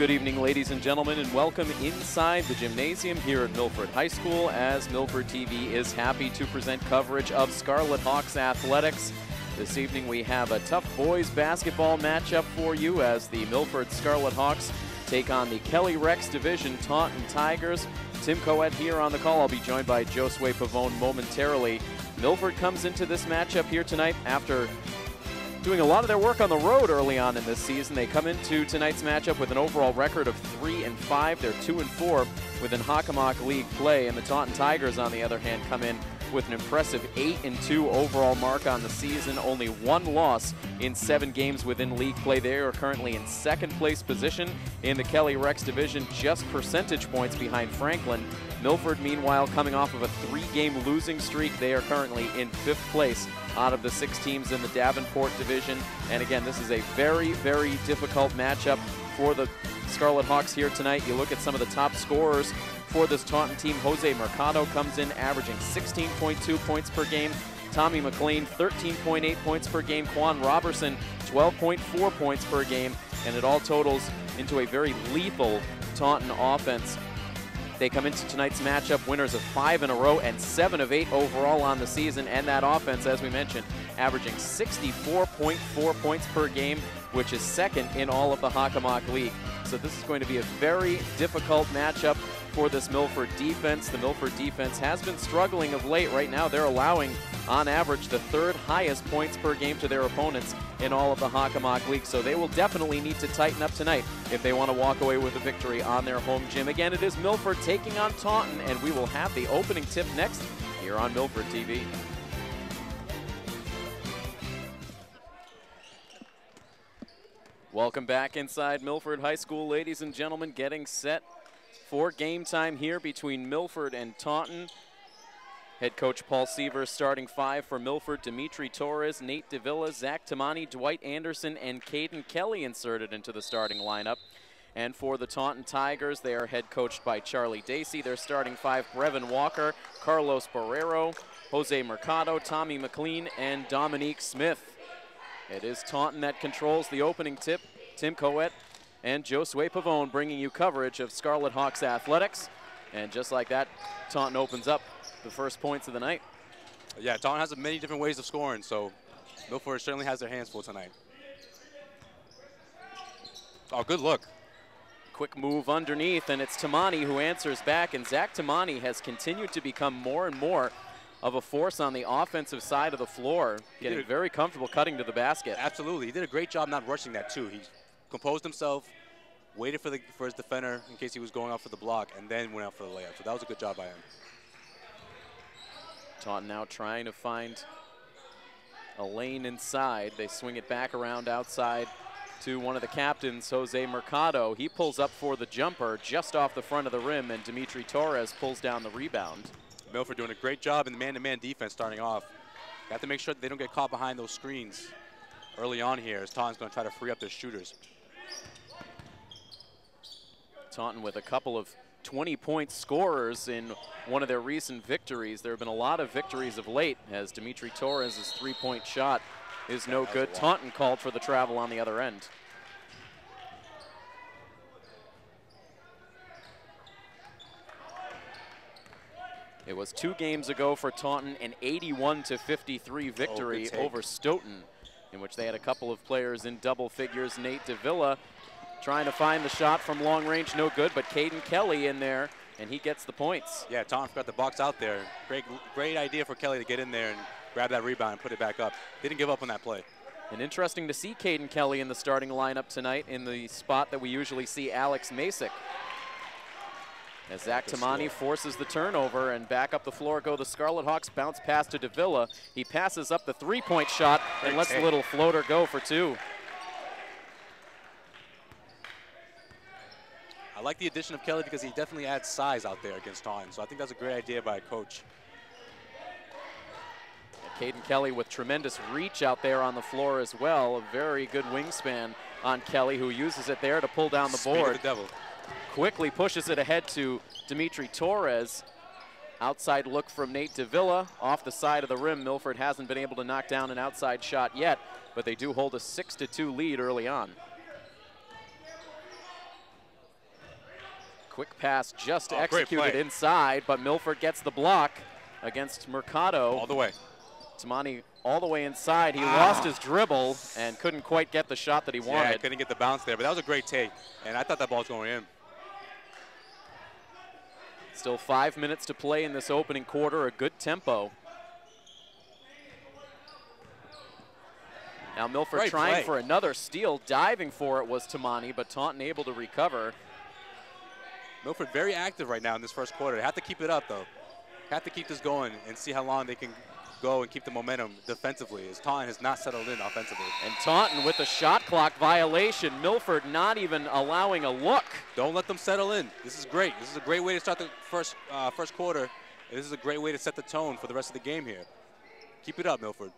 Good evening, ladies and gentlemen, and welcome inside the gymnasium here at Milford High School as Milford TV is happy to present coverage of Scarlet Hawks athletics. This evening we have a tough boys basketball matchup for you as the Milford Scarlet Hawks take on the Kelly Rex Division Taunton Tigers. Tim Coet here on the call. I'll be joined by Josue Pavone momentarily. Milford comes into this matchup here tonight after doing a lot of their work on the road early on in this season. They come into tonight's matchup with an overall record of 3-5. They're 2-4 within Hockomock League play, and the Taunton Tigers, on the other hand, come in with an impressive 8-2 overall mark on the season. Only one loss in 7 games within league play. They are currently in second place position in the Kelly Rex Division, just percentage points behind Franklin. Milford, meanwhile, coming off of a 3-game losing streak. They are currently in 5th place out of the 6 teams in the Davenport Division. And again, this is a very, very difficult matchup for the Scarlet Hawks here tonight. You look at some of the top scorers for this Taunton team. Jose Mercado comes in averaging 16.2 points per game. Tommy McLean, 13.8 points per game. Quan Robertson, 12.4 points per game. And it all totals into a very lethal Taunton offense. They come into tonight's matchup winners of 5 in a row and 7 of 8 overall on the season. And that offense, as we mentioned, averaging 64.4 points per game, which is second in all of the Hockomock League. So this is going to be a very difficult matchup for this Milford defense. The Milford defense has been struggling of late. Right now they're allowing, on average, the 3rd highest points per game to their opponents in all of the Hockomock League. So they will definitely need to tighten up tonight if they want to walk away with a victory on their home gym. Again, it is Milford taking on Taunton, and we will have the opening tip next here on Milford TV. Welcome back inside Milford High School, ladies and gentlemen, getting set for game time here between Milford and Taunton. Head coach Paul Seaver starting 5 for Milford. Dimitri Torres, Nate Davila, Zach Tamani, Dwight Anderson, and Caden Kelly inserted into the starting lineup. And for the Taunton Tigers, they are head coached by Charlie Dacey. Their starting 5, Brevin Walker, Carlos Barrero, Jose Mercado, Tommy McLean, and Dominique Smith. It is Taunton that controls the opening tip. Tim Coet and Josue Pavone bringing you coverage of Scarlet Hawks athletics. And just like that, Taunton opens up the first points of the night. Yeah, Taunton has many different ways of scoring, so Milford certainly has their hands full tonight. Oh, good look. Quick move underneath, and it's Tamani who answers back, and Zach Tamani has continued to become more and more of a force on the offensive side of the floor, getting very comfortable cutting to the basket. Absolutely. He did a great job not rushing that, too. He composed himself, waited for his defender in case he was going out for the block, and then went out for the layup. So that was a good job by him. Taunton now trying to find a lane inside. They swing it back around outside to one of the captains, Jose Mercado. He pulls up for the jumper just off the front of the rim, and Dimitri Torres pulls down the rebound. Milford doing a great job in the man-to-man defense starting off. They have to make sure that they don't get caught behind those screens early on here as Taunton's going to try to free up their shooters. Taunton with a couple of 20-point scorers in one of their recent victories. There have been a lot of victories of late as Dimitri Torres' 3-point shot is no good. Taunton called for the travel on the other end. It was 2 games ago for Taunton, an 81-53 victory over Stoughton, in which they had a couple of players in double figures. Nate Davila trying to find the shot from long range, no good, but Caden Kelly in there, and he gets the points. Yeah, Taunton got the box out there. Great idea for Kelly to get in there and grab that rebound and put it back up. Didn't give up on that play. And interesting to see Caden Kelly in the starting lineup tonight in the spot that we usually see Alex Masick. As Zach Tamani forces the turnover, and back up the floor go the Scarlet Hawks. Bounce pass to Davila. He passes up the 3-point shot and lets the little floater go for 2. I like the addition of Kelly because he definitely adds size out there against Taunton. So I think that's a great idea by a coach. Caden Kelly with tremendous reach out there on the floor as well. A very good wingspan on Kelly, who uses it there to pull down the board. The devil. Quickly pushes it ahead to Dimitri Torres. Outside look from Nate Davila off the side of the rim. Milford hasn't been able to knock down an outside shot yet, but they do hold a 6-2 lead early on. Quick pass just executed inside, but Milford gets the block against Mercado. All the way. Tamani all the way inside. He lost his dribble and couldn't quite get the shot that he wanted. Yeah, couldn't get the bounce there, but that was a great take. And I thought that ball was going in. Still 5 minutes to play in this opening quarter, a good tempo. Now Milford trying for another steal, diving for it was Tamani, but Taunton able to recover. Milford very active right now in this first quarter. They have to keep it up though. Have to keep this going and see how long they can go and keep the momentum defensively, as Taunton has not settled in offensively. And Taunton with a shot clock violation. Milford not even allowing a look. Don't let them settle in. This is great. This is a great way to start the first quarter. This is a great way to set the tone for the rest of the game here. Keep it up, Milford.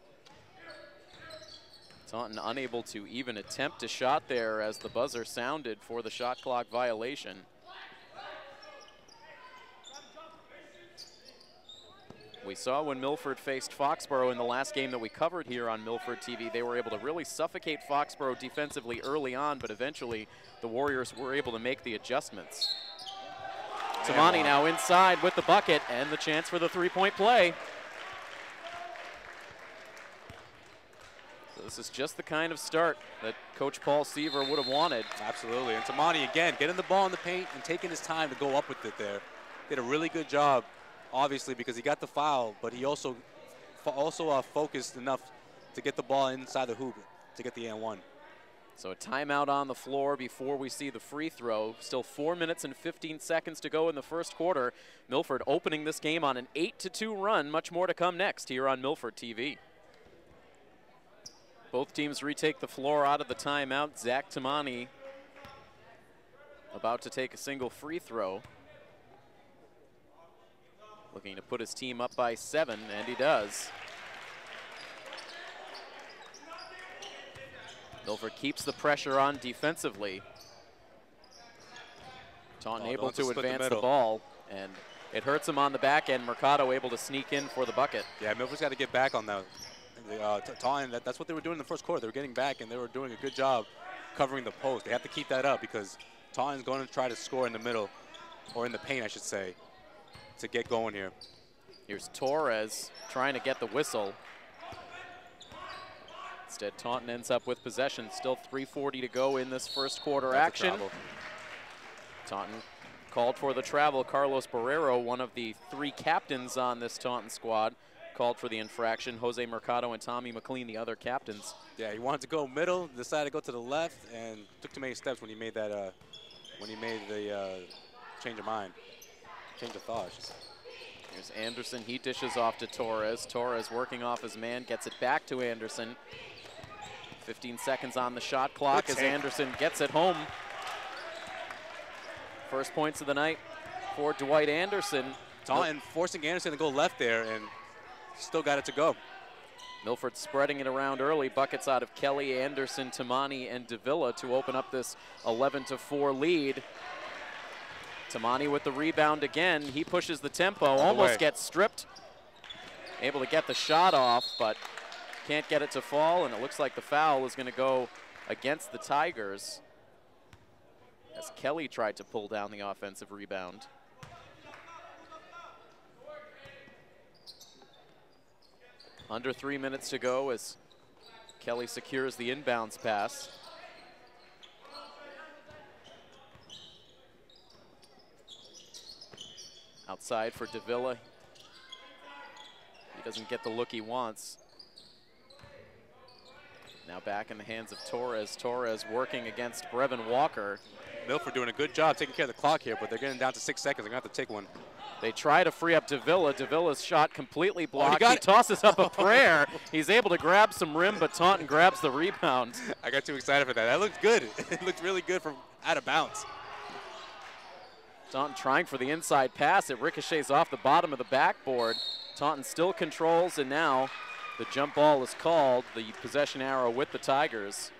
Taunton unable to even attempt a shot there as the buzzer sounded for the shot clock violation. We saw when Milford faced Foxborough in the last game that we covered here on Milford TV, they were able to really suffocate Foxborough defensively early on, but eventually the Warriors were able to make the adjustments. Tamani now inside with the bucket and the chance for the three-point play. So this is just the kind of start that Coach Paul Seaver would have wanted. Absolutely, and Tamani again, getting the ball in the paint and taking his time to go up with it there. Did a really good job. Obviously, because he got the foul, but he also focused enough to get the ball inside the hoop to get the and-one. So a timeout on the floor before we see the free throw. Still 4 minutes and 15 seconds to go in the first quarter. Milford opening this game on an 8-2 run. Much more to come next here on Milford TV. Both teams retake the floor out of the timeout. Zach Tamani about to take a single free throw. Looking to put his team up by 7, and he does. Milford keeps the pressure on defensively. Taunton able to advance the ball, and it hurts him on the back end. Mercado able to sneak in for the bucket. Yeah, Milford's got to get back on that. Taunton, that's what they were doing in the first quarter. They were getting back, and they were doing a good job covering the post. They have to keep that up because Taunton's going to try to score in the middle, or in the paint, I should say, to get going here. Here's Torres trying to get the whistle. Instead, Taunton ends up with possession. Still 3:40 to go in this first quarter action. Taunton called for the travel. Carlos Barrero, one of the 3 captains on this Taunton squad, called for the infraction. Jose Mercado and Tommy McLean, the other captains. Yeah, he wanted to go middle, decided to go to the left, and took too many steps when he made that. When he made the change of mind. Change of thought, I should say. Here's Anderson. He dishes off to Torres. Torres working off his man, gets it back to Anderson. 15 seconds on the shot clock as Anderson gets it home. First points of the night for Dwight Anderson. Taunton forcing Anderson to go left there, and still got it to go. Milford spreading it around early. Buckets out of Kelly, Anderson, Tamani, and Davila to open up this 11-4 lead. Tamani with the rebound again. He pushes the tempo, almost gets stripped. Able to get the shot off, but can't get it to fall, and it looks like the foul is going to go against the Tigers as Kelly tried to pull down the offensive rebound. Under 3 minutes to go as Kelly secures the inbounds pass. Outside for Davila. He doesn't get the look he wants. Now back in the hands of Torres. Torres working against Brevin Walker. Milford doing a good job taking care of the clock here, but they're getting down to 6 seconds. They're going to have to take one. They try to free up Davila. Davila's shot completely blocked. He tosses up a prayer. He's able to grab some rim, but Taunton grabs the rebound. I got too excited for that. That looked good. It looked really good from out of bounds. Taunton trying for the inside pass. It ricochets off the bottom of the backboard. Taunton still controls, and now the jump ball is called. The possession arrow with the Tigers.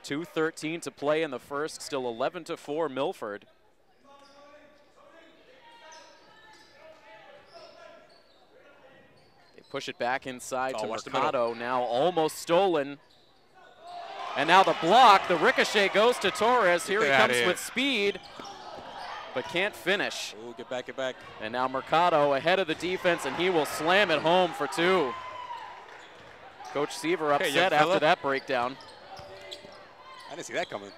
2:13 to play in the first. Still 11-4 Milford. They push it back inside to Mercado. Now almost stolen. And now the block. The ricochet goes to Torres. Here he comes with speed. but can't finish. Oh, get back, get back. And now Mercado ahead of the defense, and he will slam it home for 2. Coach Seaver upset after that breakdown. I didn't see that coming.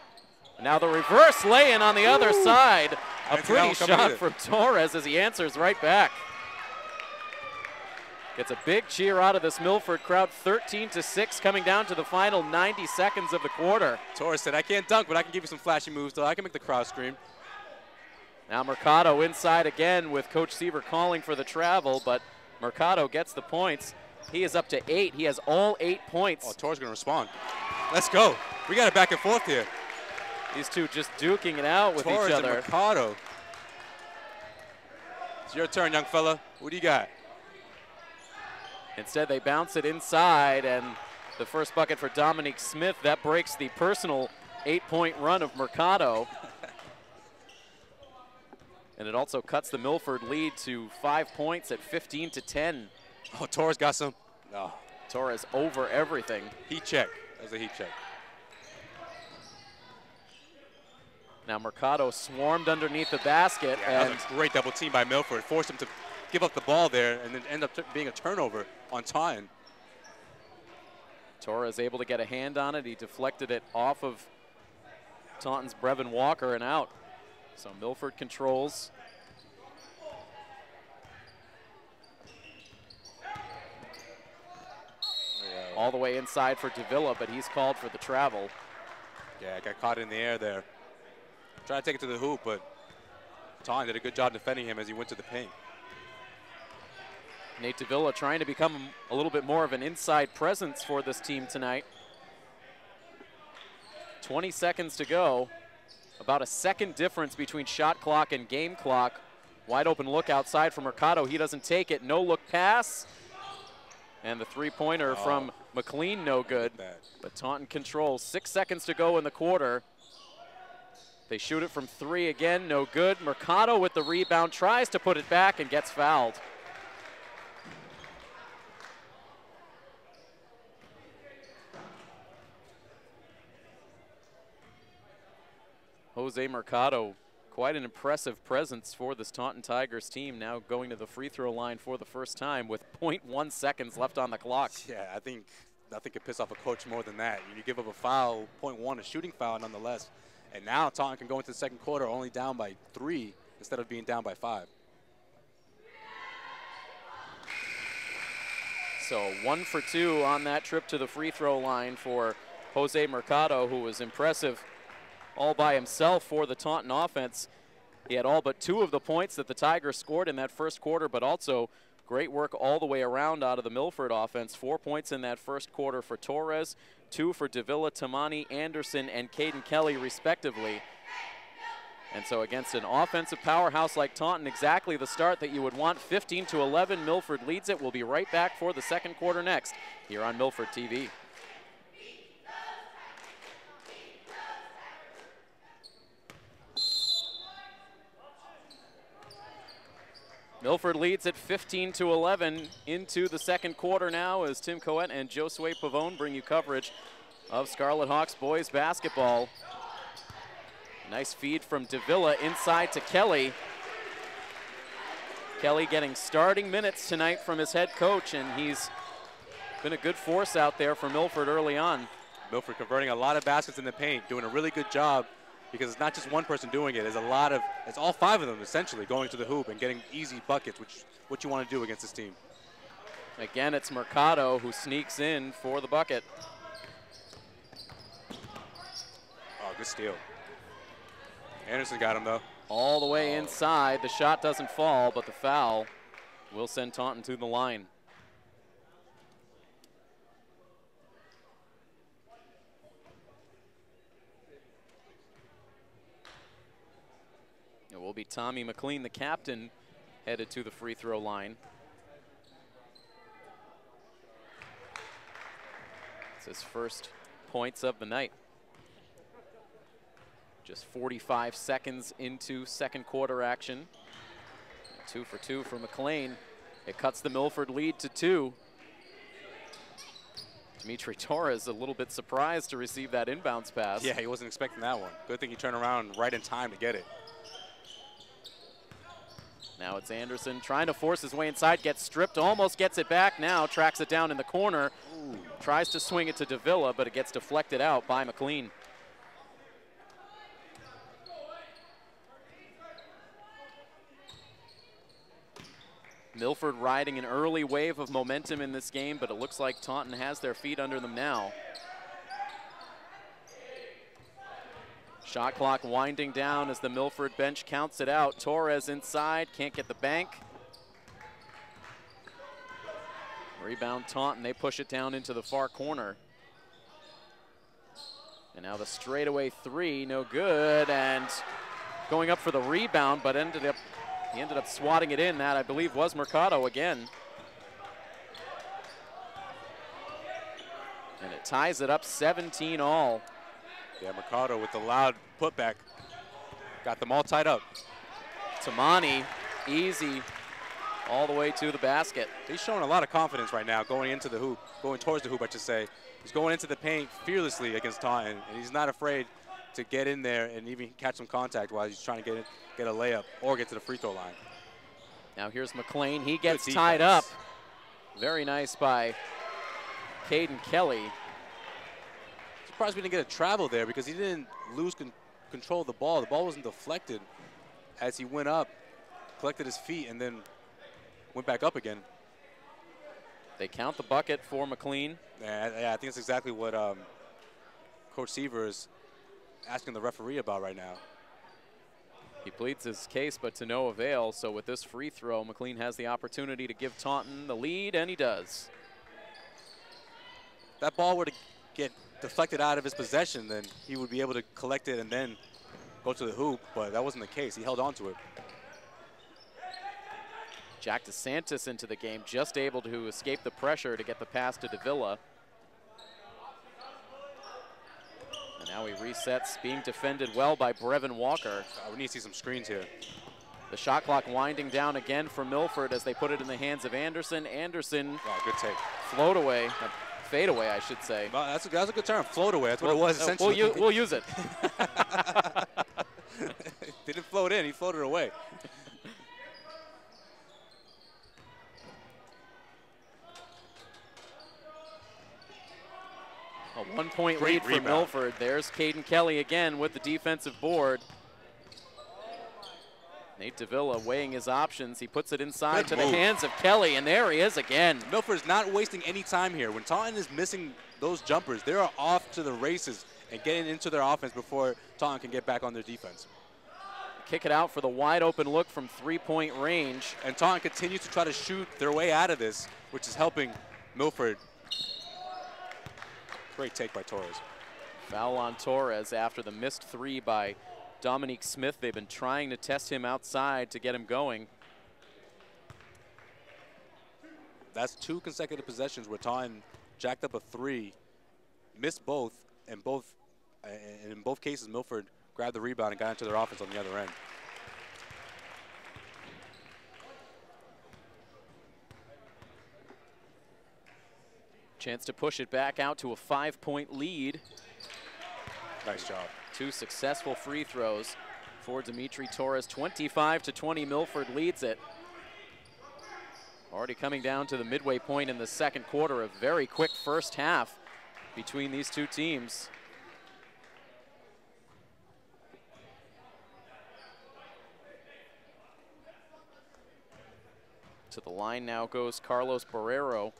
Now the reverse lay-in on the other side. A pretty shot either. from Torres as he answers right back. Gets a big cheer out of this Milford crowd, 13-6, coming down to the final 90 seconds of the quarter. Torres said, I can't dunk, but I can give you some flashy moves, though. I can make the crowd scream. Now Mercado inside again with Coach Seaver calling for the travel, but Mercado gets the points. He is up to 8. He has all 8 points. Oh, Torres going to respond. Let's go. We got it back and forth here. These two just duking it out with Torres each other. And Mercado. It's your turn, young fella. What do you got? Instead, they bounce it inside, and the first bucket for Dominique Smith. That breaks the personal 8-point run of Mercado. And it also cuts the Milford lead to 5 points at 15-10. Oh, Torres got some. No. Torres over everything. Heat check. That was a heat check. Now Mercado swarmed underneath the basket. Yeah, and that was a great double team by Milford. Forced him to give up the ball there and then end up being a turnover on Taunton. Torres able to get a hand on it. He deflected it off of Taunton's Brevin Walker and out. So Milford controls. Yeah. All the way inside for Davila, but he's called for the travel. Yeah, got caught in the air there. Tried to take it to the hoop, but Taunton did a good job defending him as he went to the paint. Nate Davila trying to become a little bit more of an inside presence for this team tonight. 20 seconds to go. About a second difference between shot clock and game clock. Wide open look outside from Mercado. He doesn't take it. No look pass. And the three-pointer from McLean, no good. But Taunton controls. 6 seconds to go in the quarter. They shoot it from 3 again, no good. Mercado with the rebound, tries to put it back and gets fouled. Jose Mercado, quite an impressive presence for this Taunton Tigers team, now going to the free throw line for the first time with 0.1 seconds left on the clock. Yeah, I think nothing could piss off a coach more than that. You give up a foul, 0.1, a shooting foul nonetheless. And now Taunton can go into the second quarter only down by 3 instead of being down by 5. So 1 for 2 on that trip to the free throw line for Jose Mercado, who was impressive all by himself for the Taunton offense. He had all but 2 of the points that the Tigers scored in that first quarter, but also great work all the way around out of the Milford offense. 4 points in that first quarter for Torres, 2 for Davila, Tamani, Anderson, and Caden Kelly, respectively. And so against an offensive powerhouse like Taunton, exactly the start that you would want. 15-11, Milford leads it. We'll be right back for the second quarter next here on Milford TV. Milford leads at 15-11 into the second quarter now as Tim Coet and Josue Pavone bring you coverage of Scarlet Hawks boys basketball. Nice feed from Davila inside to Kelly. Kelly getting starting minutes tonight from his head coach, and he's been a good force out there for Milford early on. Milford converting a lot of baskets in the paint, doing a really good job because it's not just one person doing it. It's all 5 of them essentially going to the hoop and getting easy buckets, which is what you want to do against this team. Again, it's Mercado who sneaks in for the bucket. Oh, good steal. Anderson got him though. All the way inside. The shot doesn't fall, but the foul will send Taunton to the line. It will be Tommy McLean, the captain, headed to the free throw line. It's his first points of the night. Just 45 seconds into second quarter action. 2 for 2 for McLean. It cuts the Milford lead to 2. Dimitri Torres a little bit surprised to receive that inbounds pass. Yeah, he wasn't expecting that one. Good thing he turned around right in time to get it. Now it's Anderson trying to force his way inside, gets stripped, almost gets it back now, tracks it down in the corner. Ooh. Tries to swing it to Davila, but it gets deflected out by McLean. Milford riding an early wave of momentum in this game, but it looks like Taunton has their feet under them now. Shot clock winding down as the Milford bench counts it out. Torres inside, can't get the bank. Rebound Taunton, they push it down into the far corner. And now the straightaway three, no good, and going up for the rebound, but he ended up swatting it in. That, I believe, was Mercado again. And it ties it up 17 all. Yeah, Mercado with the loud putback. Got them all tied up. Tamani, easy, all the way to the basket. He's showing a lot of confidence right now going into the hoop, going towards the hoop, I should say. He's going into the paint fearlessly against Taunton, and he's not afraid to get in there and even catch some contact while he's trying to get a layup or get to the free throw line. Now here's McLean. He gets tied up. Very nice by Caden Kelly. Surprised we didn't get a travel there because he didn't lose control of the ball. The ball wasn't deflected as he went up, collected his feet, and then went back up again. They count the bucket for McLean. Yeah, I think that's exactly what Coach Seaver is asking the referee about right now. He pleads his case, but to no avail. So with this free throw, McLean has the opportunity to give Taunton the lead, and he does. If that ball were to get deflected out of his possession, then he would be able to collect it and then go to the hoop, but that wasn't the case. He held on to it. Jack DeSantis into the game, just able to escape the pressure to get the pass to Davila. And now he resets, being defended well by Brevin Walker. We need to see some screens here. The shot clock winding down again for Milford as they put it in the hands of Anderson. Anderson, good take. Float away. Fade away, I should say. Well, that's a good term, float away. That's what it was, essentially. We'll use it. Didn't float in, he floated away. A 1-point lead for Milford. There's Caden Kelly again with the defensive board. Nate Davila weighing his options. He puts it inside to the hands of Kelly, and there he is again. Milford's not wasting any time here. When Taunton is missing those jumpers, they are off to the races and getting into their offense before Taunton can get back on their defense. Kick it out for the wide open look from three-point range. And Taunton continues to try to shoot their way out of this, which is helping Milford. Great take by Torres. Foul on Torres after the missed three by Dominique Smith. They've been trying to test him outside to get him going. That's 2 consecutive possessions where Taunton jacked up a three, missed both, and in both cases Milford grabbed the rebound and got into their offense on the other end. Chance to push it back out to a 5-point lead. Nice job. 2 successful free throws for Dimitri Torres. 25-20, Milford leads it. Already coming down to the midway point in the second quarter. A very quick first half between these two teams. To the line now goes Carlos Barrero.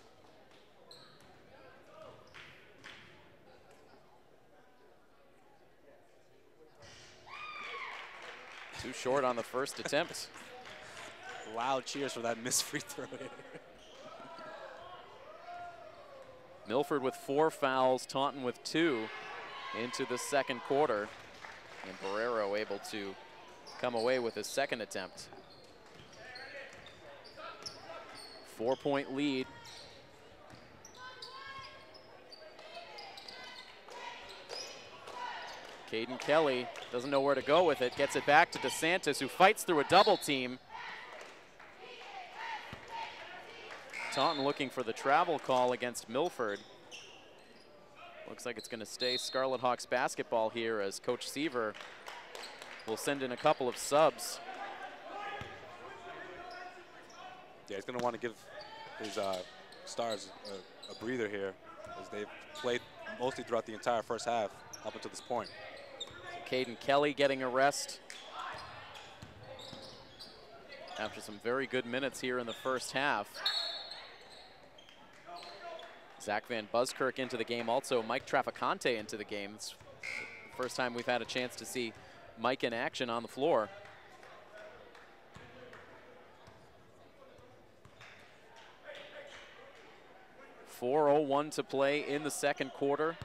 Too short on the first attempt. Loud cheers for that missed free throw. Milford with 4 fouls, Taunton with 2 into the second quarter. And Barrero able to come away with his second attempt. 4-point lead. Caden Kelly doesn't know where to go with it, gets it back to DeSantis, who fights through a double team. Taunton looking for the travel call against Milford. Looks like it's going to stay Scarlet Hawks basketball here as Coach Seaver will send in a couple of subs. Yeah, he's going to want to give his stars a breather here, as they've played mostly throughout the entire first half up until this point. So Caden Kelly getting a rest after some very good minutes here in the first half. Zach Van Buskirk into the game, also Mike Traficante into the game. It's the first time we've had a chance to see Mike in action on the floor. .401 to play in the second quarter.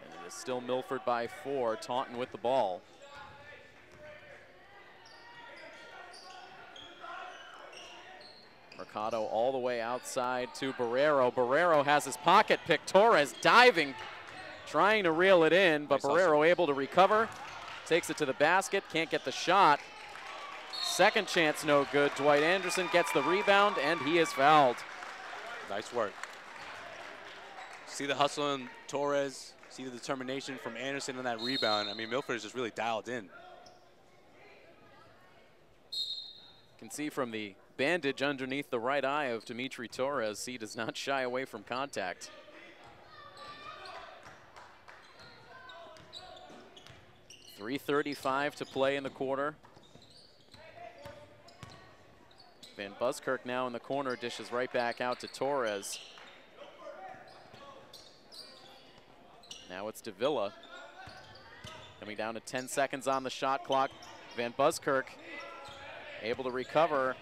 And it is still Milford by 4, Taunton with the ball. Mercado all the way outside to Barrero. Barrero has his pocket pick. Torres diving, trying to reel it in, but Barrero able to recover. Takes it to the basket, can't get the shot. Second chance no good. Dwight Anderson gets the rebound, and he is fouled. Nice work. See the hustle in Torres, see the determination from Anderson on that rebound. I mean, Milford is just really dialed in. Can see from the bandage underneath the right eye of Dimitri Torres, he does not shy away from contact. .335 to play in the quarter. Van Buskirk now in the corner, dishes right back out to Torres. Now it's Davila. Coming down to 10 seconds on the shot clock. Van Buskirk able to recover.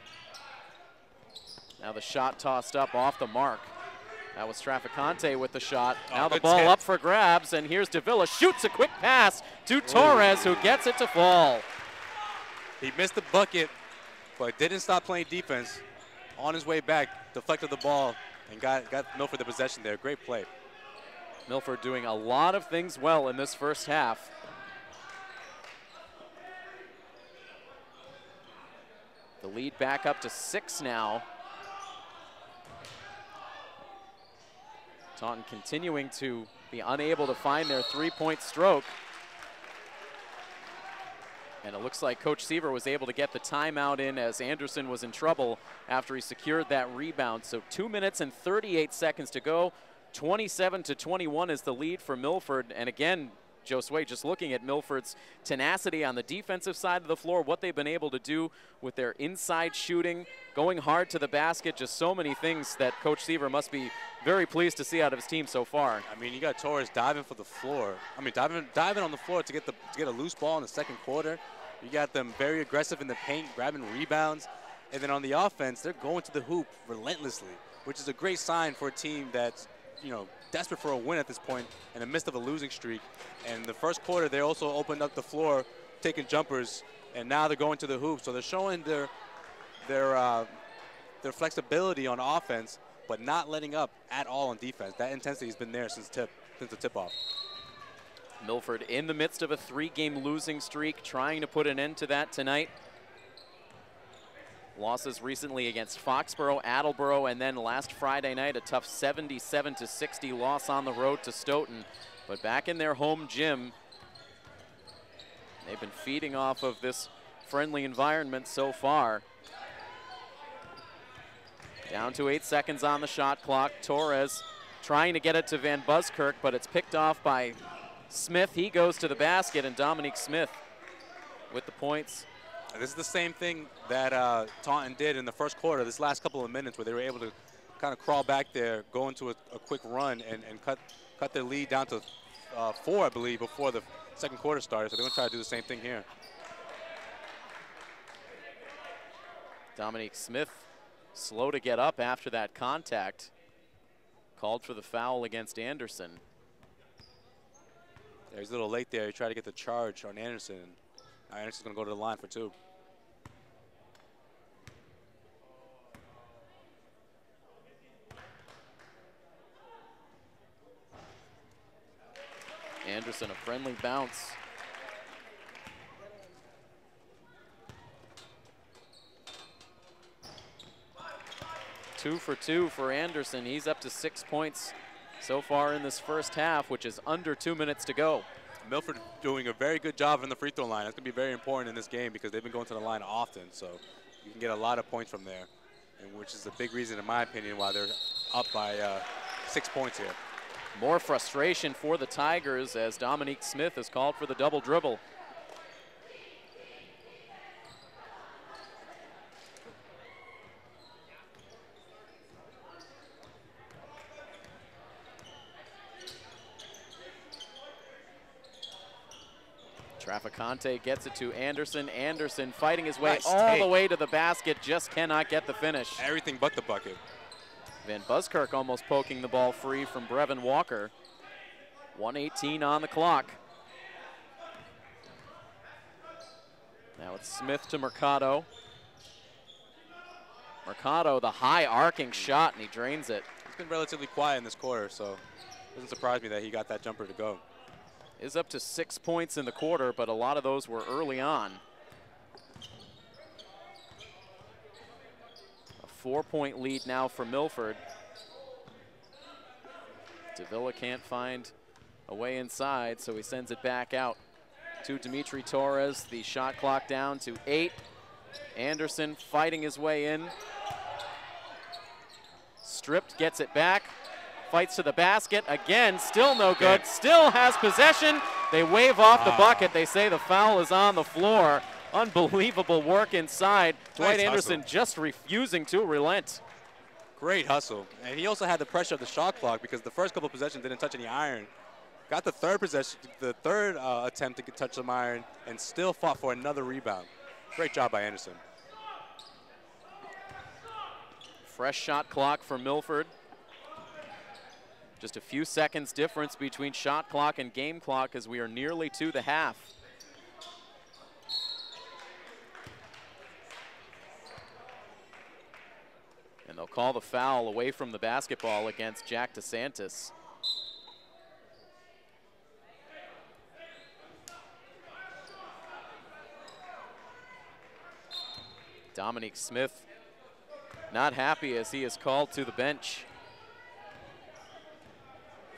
Now the shot tossed up off the mark. That was Traficante with the shot. Now the ball up for grabs, and here's Davila. Shoots a quick pass to Torres, who gets it to fall. He missed the bucket, but didn't stop playing defense. On his way back, deflected the ball, and got Milford the possession there. Great play. Milford doing a lot of things well in this first half. The lead back up to 6 now. Taunton continuing to be unable to find their three-point stroke. And it looks like Coach Seaver was able to get the timeout in as Anderson was in trouble after he secured that rebound. So 2 minutes and 38 seconds to go. 27-21 is the lead for Milford. And again, Josue, just looking at Milford's tenacity on the defensive side of the floor, what they've been able to do with their inside shooting, going hard to the basket, just so many things that Coach Seaver must be very pleased to see out of his team so far. I mean, you got Torres diving for the floor. I mean, diving on the floor to get a loose ball in the second quarter. You got them very aggressive in the paint, grabbing rebounds. And then on the offense, they're going to the hoop relentlessly, which is a great sign for a team that's, you know, desperate for a win at this point in the midst of a losing streak. And the first quarter, they also opened up the floor, taking jumpers, and now they're going to the hoop. So they're showing their flexibility on offense, but not letting up at all on defense. That intensity has been there since the tip-off. Milford in the midst of a 3-game losing streak, trying to put an end to that tonight. Losses recently against Foxborough, Attleboro, and then last Friday night, a tough 77-60 loss on the road to Stoughton. But back in their home gym, they've been feeding off of this friendly environment so far. Down to 8 seconds on the shot clock. Torres trying to get it to Van Buskirk, but it's picked off by Smith. He goes to the basket, and Dominique Smith with the points. This is the same thing that Taunton did in the first quarter, this last couple of minutes, where they were able to kind of crawl back there, go into a quick run, and cut their lead down to 4, I believe, before the second quarter started. So they're going to try to do the same thing here. Dominique Smith slow to get up after that contact. Called for the foul against Anderson. Yeah, he's a little late there. He tried to get the charge on Anderson. Now Anderson's going to go to the line for 2. Anderson, a friendly bounce. Two for 2 for Anderson. He's up to 6 points so far in this first half, which is under 2 minutes to go. Milford doing a very good job in the free throw line. That's going to be very important in this game because they've been going to the line often. So you can get a lot of points from there, and which is a big reason, in my opinion, why they're up by 6 points here. More frustration for the Tigers as Dominique Smith is called for the double dribble. Traficante gets it to Anderson. Anderson fighting his way all the way to the basket, just cannot get the finish. Everything but the bucket. Van Buskirk almost poking the ball free from Brevin Walker. 1:18 on the clock. Now it's Smith to Mercado. Mercado, the high arcing shot, and he drains it. He's been relatively quiet in this quarter, so it doesn't surprise me that he got that jumper to go. Is up to 6 points in the quarter, but a lot of those were early on. A 4-point lead now for Milford. Davila can't find a way inside, so he sends it back out to Dimitri Torres. The shot clock down to 8. Anderson fighting his way in. Stripped, gets it back. Fights to the basket, again, still no good, still has possession. They wave off the bucket. They say the foul is on the floor. Unbelievable work inside. Dwight Anderson just refusing to relent. Great hustle. And he also had the pressure of the shot clock because the first couple of possessions didn't touch any iron. Got the third possession, the third attempt to touch some iron, and still fought for another rebound. Great job by Anderson. Fresh shot clock for Milford. Just a few seconds difference between shot clock and game clock as we are nearly to the half. And they'll call the foul away from the basketball against Jack DeSantis. Dominique Smith not happy as he is called to the bench.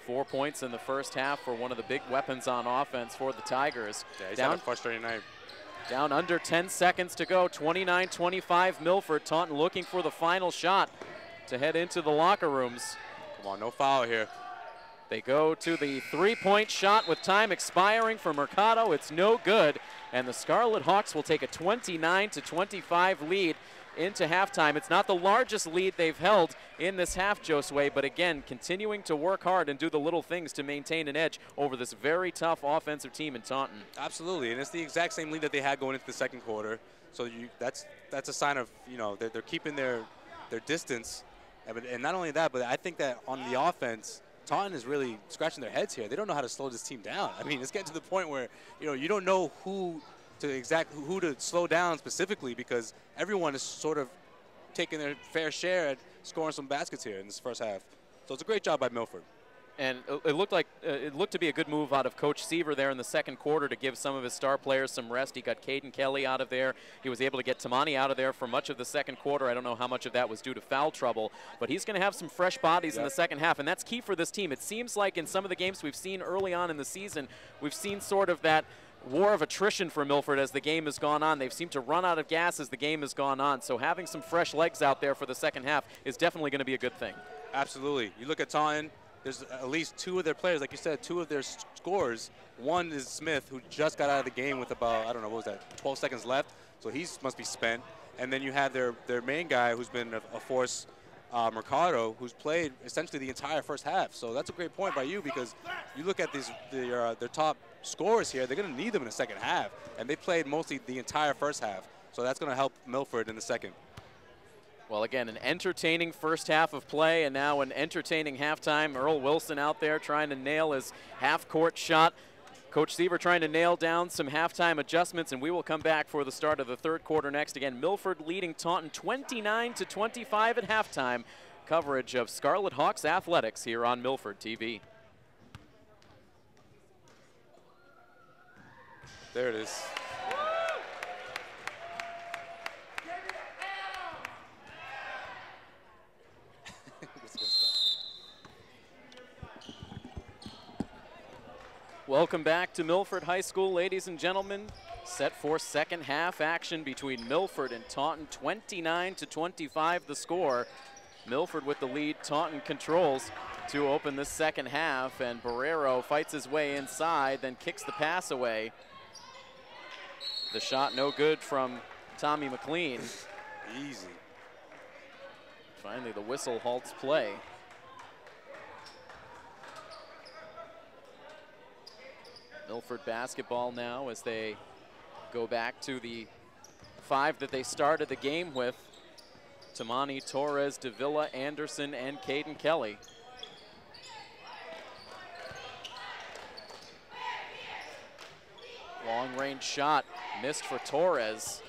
4 points in the first half for one of the big weapons on offense for the Tigers. Yeah, he's had a frustrating night. Down under 10 seconds to go, 29-25 Milford. Taunton looking for the final shot to head into the locker rooms. Come on, no foul here. They go to the three-point shot with time expiring for Mercado. It's no good, and the Scarlet Hawks will take a 29-25 lead into halftime. It's not the largest lead they've held in this half, Josue, but again, continuing to work hard and do the little things to maintain an edge over this very tough offensive team in Taunton. Absolutely, and it's the exact same lead that they had going into the second quarter. So that's a sign of, you know, they're keeping their distance. And not only that, but I think that on the offense, Taunton is really scratching their heads here. They don't know how to slow this team down. I mean, it's getting to the point where, you know, you don't know who to slow down specifically because everyone is sort of taking their fair share at scoring some baskets here in this first half. So it's a great job by Milford. And it looked to be a good move out of Coach Seaver there in the second quarter to give some of his star players some rest. He got Caden Kelly out of there. He was able to get Tamani out of there for much of the second quarter. I don't know how much of that was due to foul trouble, but he's going to have some fresh bodies in the second half, and that's key for this team. It seems like in some of the games we've seen early on in the season, we've seen sort of that war of attrition for Milford as the game has gone on. They've seemed to run out of gas as the game has gone on. So having some fresh legs out there for the second half is definitely going to be a good thing. Absolutely. You look at Taunton, there's at least two of their players, like you said, two of their scorers. One is Smith, who just got out of the game with about, I don't know, what was that, 12 seconds left. So he must be spent. And then you have their main guy who's been a force, Mercado, who's played essentially the entire first half. So that's a great point by you because you look at their top scorers here, they're going to need them in the second half. And they played mostly the entire first half. So that's going to help Milford in the second. Well, again, an entertaining first half of play and now an entertaining halftime. Earl Wilson out there trying to nail his half-court shot. Coach Seaver trying to nail down some halftime adjustments, and we will come back for the start of the third quarter next. Again, Milford leading Taunton 29-25 at halftime. Coverage of Scarlet Hawks athletics here on Milford TV. There it is. Welcome back to Milford High School, ladies and gentlemen. Set for second half action between Milford and Taunton. 29-25 the score. Milford with the lead. Taunton controls to open the second half, and Barrero fights his way inside, then kicks the pass away. The shot no good from Tommy McLean. Easy. Finally, the whistle halts play. Milford basketball now as they go back to the 5 that they started the game with. Tamani, Torres, Davila, Anderson, and Caden Kelly. Long range shot missed for Torres.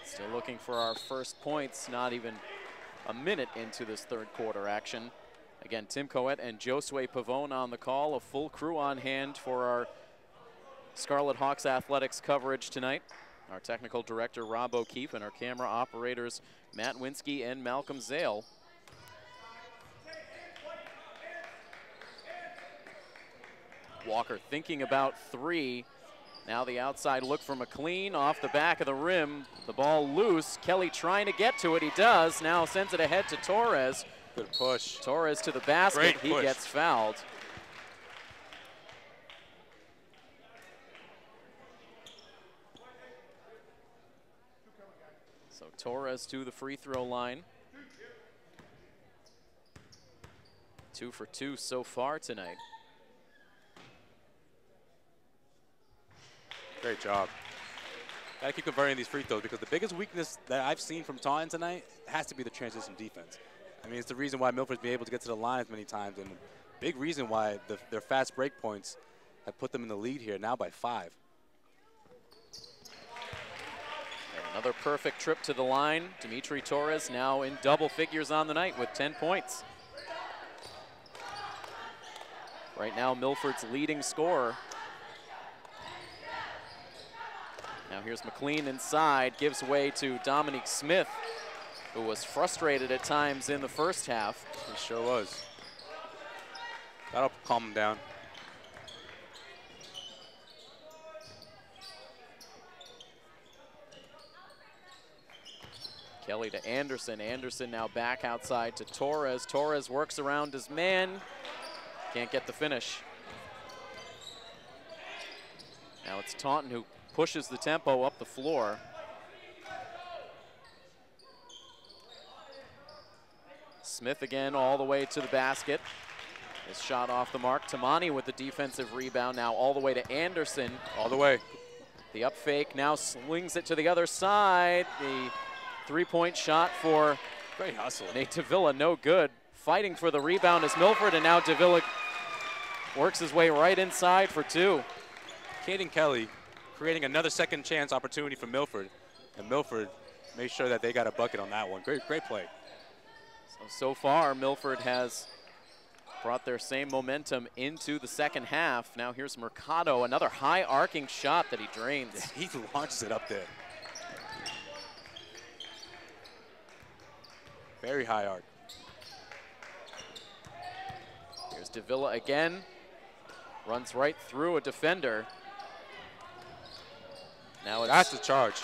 Still looking for our first points, not even a minute into this third quarter action. Again, Tim Coet and Josue Pavone on the call. A full crew on hand for our Scarlet Hawks athletics coverage tonight. Our technical director, Rob O'Keefe, and our camera operators, Matt Winsky and Malcolm Zale. Walker thinking about 3. Now the outside look for McLean off the back of the rim. The ball loose. Kelly trying to get to it. He does. Now sends it ahead to Torres. Good push. Torres to the basket. He gets fouled. So Torres to the free throw line. 2 for 2 so far tonight. Great job. Gotta keep converting these free throws, because the biggest weakness that I've seen from Taunton tonight has to be the transition defense. I mean, it's the reason why Milford's been able to get to the lines many times, and a big reason why their fast break points have put them in the lead here, now by 5. And another perfect trip to the line. Dimitri Torres now in double figures on the night with 10 points. Right now, Milford's leading scorer. Now here's McLean inside, gives way to Dominique Smith, who was frustrated at times in the first half. He sure was. That'll calm him down. Kelly to Anderson. Anderson now back outside to Torres. Torres works around his man. Can't get the finish. Now it's Taunton who pushes the tempo up the floor. Smith again all the way to the basket. His shot off the mark. Tamani with the defensive rebound, now all the way to Anderson. All the way. The up fake now swings it to the other side. The three-point shot for Great hustle. Nate Davila, no good. Fighting for the rebound is Milford, and now Davila works his way right inside for 2. Caden Kelly creating another second chance opportunity for Milford, and Milford made sure that they got a bucket on that one. Great play. So far, Milford has brought their same momentum into the second half. Now here's Mercado, another high arcing shot that he drains. Yeah, he launches it up there. Very high arc. Here's Davila again. Runs right through a defender. Now it's That's the charge.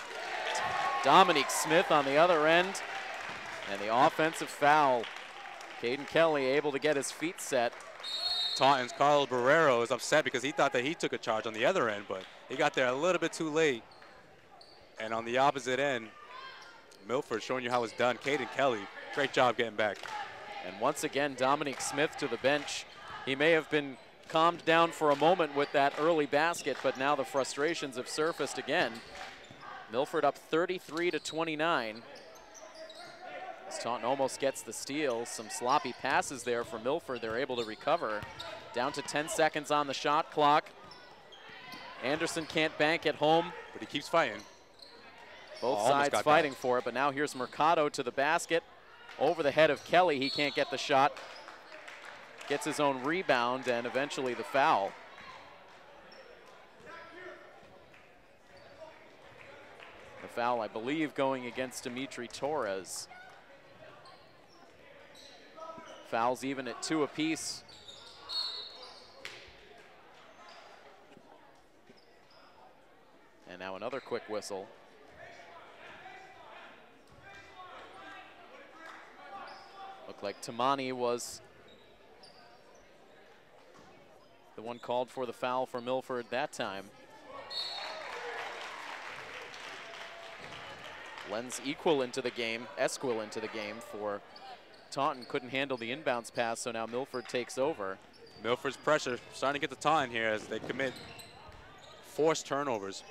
Dominique Smith on the other end. And the offensive foul. Caden Kelly able to get his feet set. Taunton's Carl Barrero is upset because he thought that he took a charge on the other end, but he got there a little bit too late. And on the opposite end, Milford showing you how it's done. Caden Kelly, great job getting back. And once again, Dominique Smith to the bench. He may have been calmed down for a moment with that early basket, but now the frustrations have surfaced again. Milford up 33-29. As Taunton almost gets the steal. Some sloppy passes there for Milford. They're able to recover. Down to 10 seconds on the shot clock. Anderson can't bank at home. But he keeps fighting. Both sides fighting for it, but now here's Mercado to the basket. Over the head of Kelly, he can't get the shot. Gets his own rebound and eventually the foul. The foul, I believe, going against Dimitri Torres. Fouls even at 2 apiece. Now another quick whistle. Looked like Tamani was the one called for the foul for Milford that time. Lends Esquill into the game for Taunton. Couldn't handle the inbounds pass, so now Milford takes over. Milford's pressure starting to get to Taunton here as they commit forced turnovers.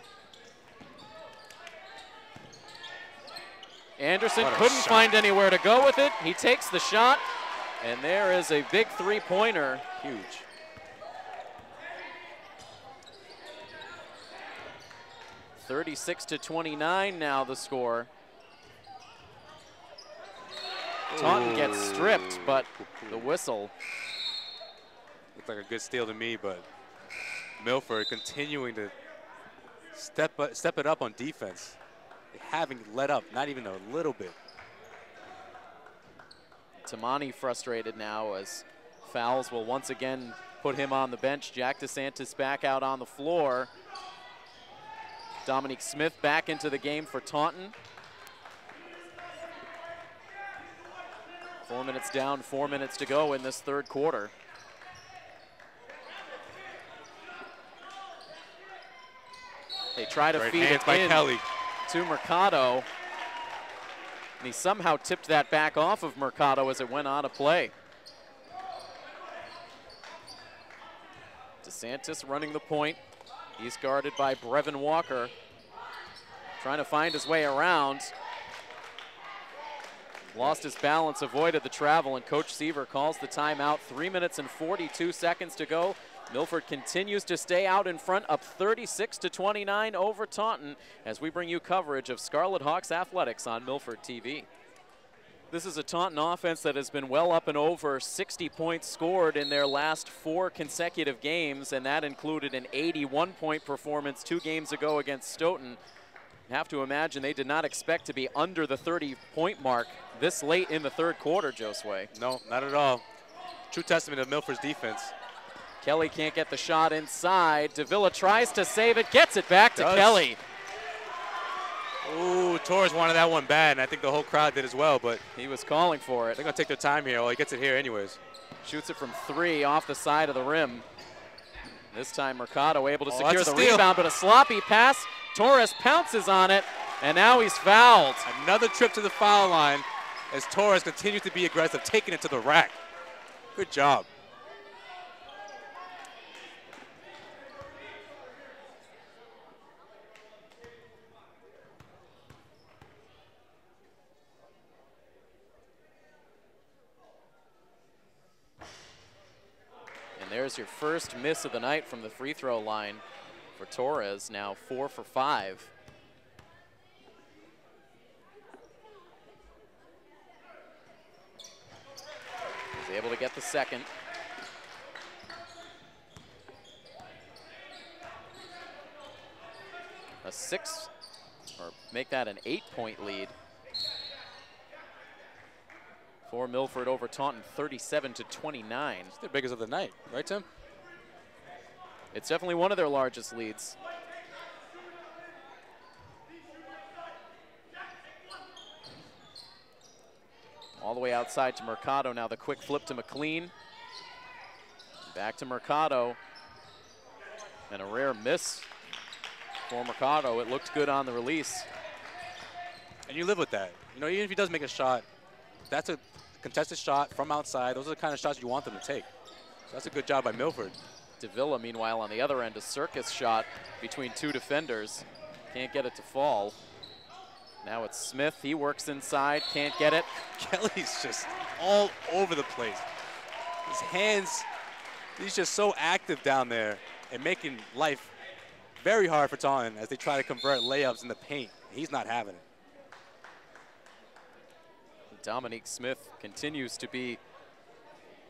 Anderson couldn't find anywhere to go with it. He takes the shot, and there is a big three-pointer. Huge. (36-29) now the score. Taunton gets stripped, but the whistle. Looked like a good steal to me, but Milford continuing to step it up on defense. They haven't let up, not even a little bit. Tamani frustrated now as fouls will once again put him on the bench. Jack DeSantis back out on the floor. Dominique Smith back into the game for Taunton. 4 minutes down, 4 minutes to go in this third quarter. They try to feed it in Kelly to Mercado. And he somehow tipped that back off of Mercado as it went out of play. DeSantis running the point. He's guarded by Brevin Walker. Trying to find his way around. Lost his balance, avoided the travel, and Coach Seaver calls the timeout. 3 minutes and 42 seconds to go. Milford continues to stay out in front, up 36-29 over Taunton, as we bring you coverage of Scarlet Hawks athletics on Milford TV. This is a Taunton offense that has been well up and over 60 points scored in their last 4 consecutive games, and that included an 81-point performance 2 games ago against Stoughton. Have to imagine they did not expect to be under the 30-point mark this late in the third quarter, Josue. No, not at all. True testament of Milford's defense. Kelly can't get the shot inside. Davila tries to save it, gets it back to Kelly. Ooh, Torres wanted that one bad, and I think the whole crowd did as well, but he was calling for it. They're going to take their time here. Well, he gets it here anyways. Shoots it from 3 off the side of the rim. This time Mercado able to secure the rebound, but a sloppy pass. Torres pounces on it, and now he's fouled. Another trip to the foul line as Torres continues to be aggressive, taking it to the rack. Good job. And there's your first miss of the night from the free throw line for Torres, now 4 for 5. He's able to get the second. A 6, or make that an 8-point lead for Milford over Taunton, 37-29. It's the biggest of the night, right, Tim? It's definitely one of their largest leads. All the way outside to Mercado. Now the quick flip to McLean. Back to Mercado. And a rare miss for Mercado. It looked good on the release. And you live with that. You know, even if he does make a shot, that's a contested shot from outside. Those are the kind of shots you want them to take. So that's a good job by Milford. Davila, meanwhile, on the other end, a circus shot between 2 defenders. Can't get it to fall. Now it's Smith. He works inside, can't get it. Kelly's just all over the place. His hands, he's just so active down there and making life very hard for Taunton as they try to convert layups in the paint. He's not having it. Dominique Smith continues to be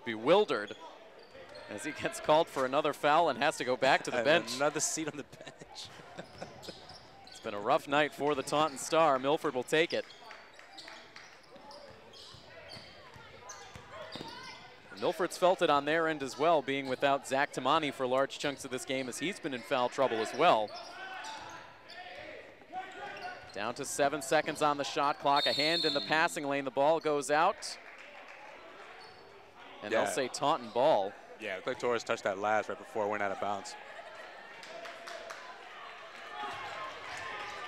bewildered as he gets called for another foul and has to go back to the bench. Another seat on the bench. It's been a rough night for the Taunton Star. Milford will take it. Milford's felt it on their end as well, being without Zach Tamani for large chunks of this game, as he's been in foul trouble as well. Down to 7 seconds on the shot clock. A hand in the passing lane. The ball goes out. And they'll say Taunton ball. Yeah, Clay Torres touched that last right before it went out of bounds.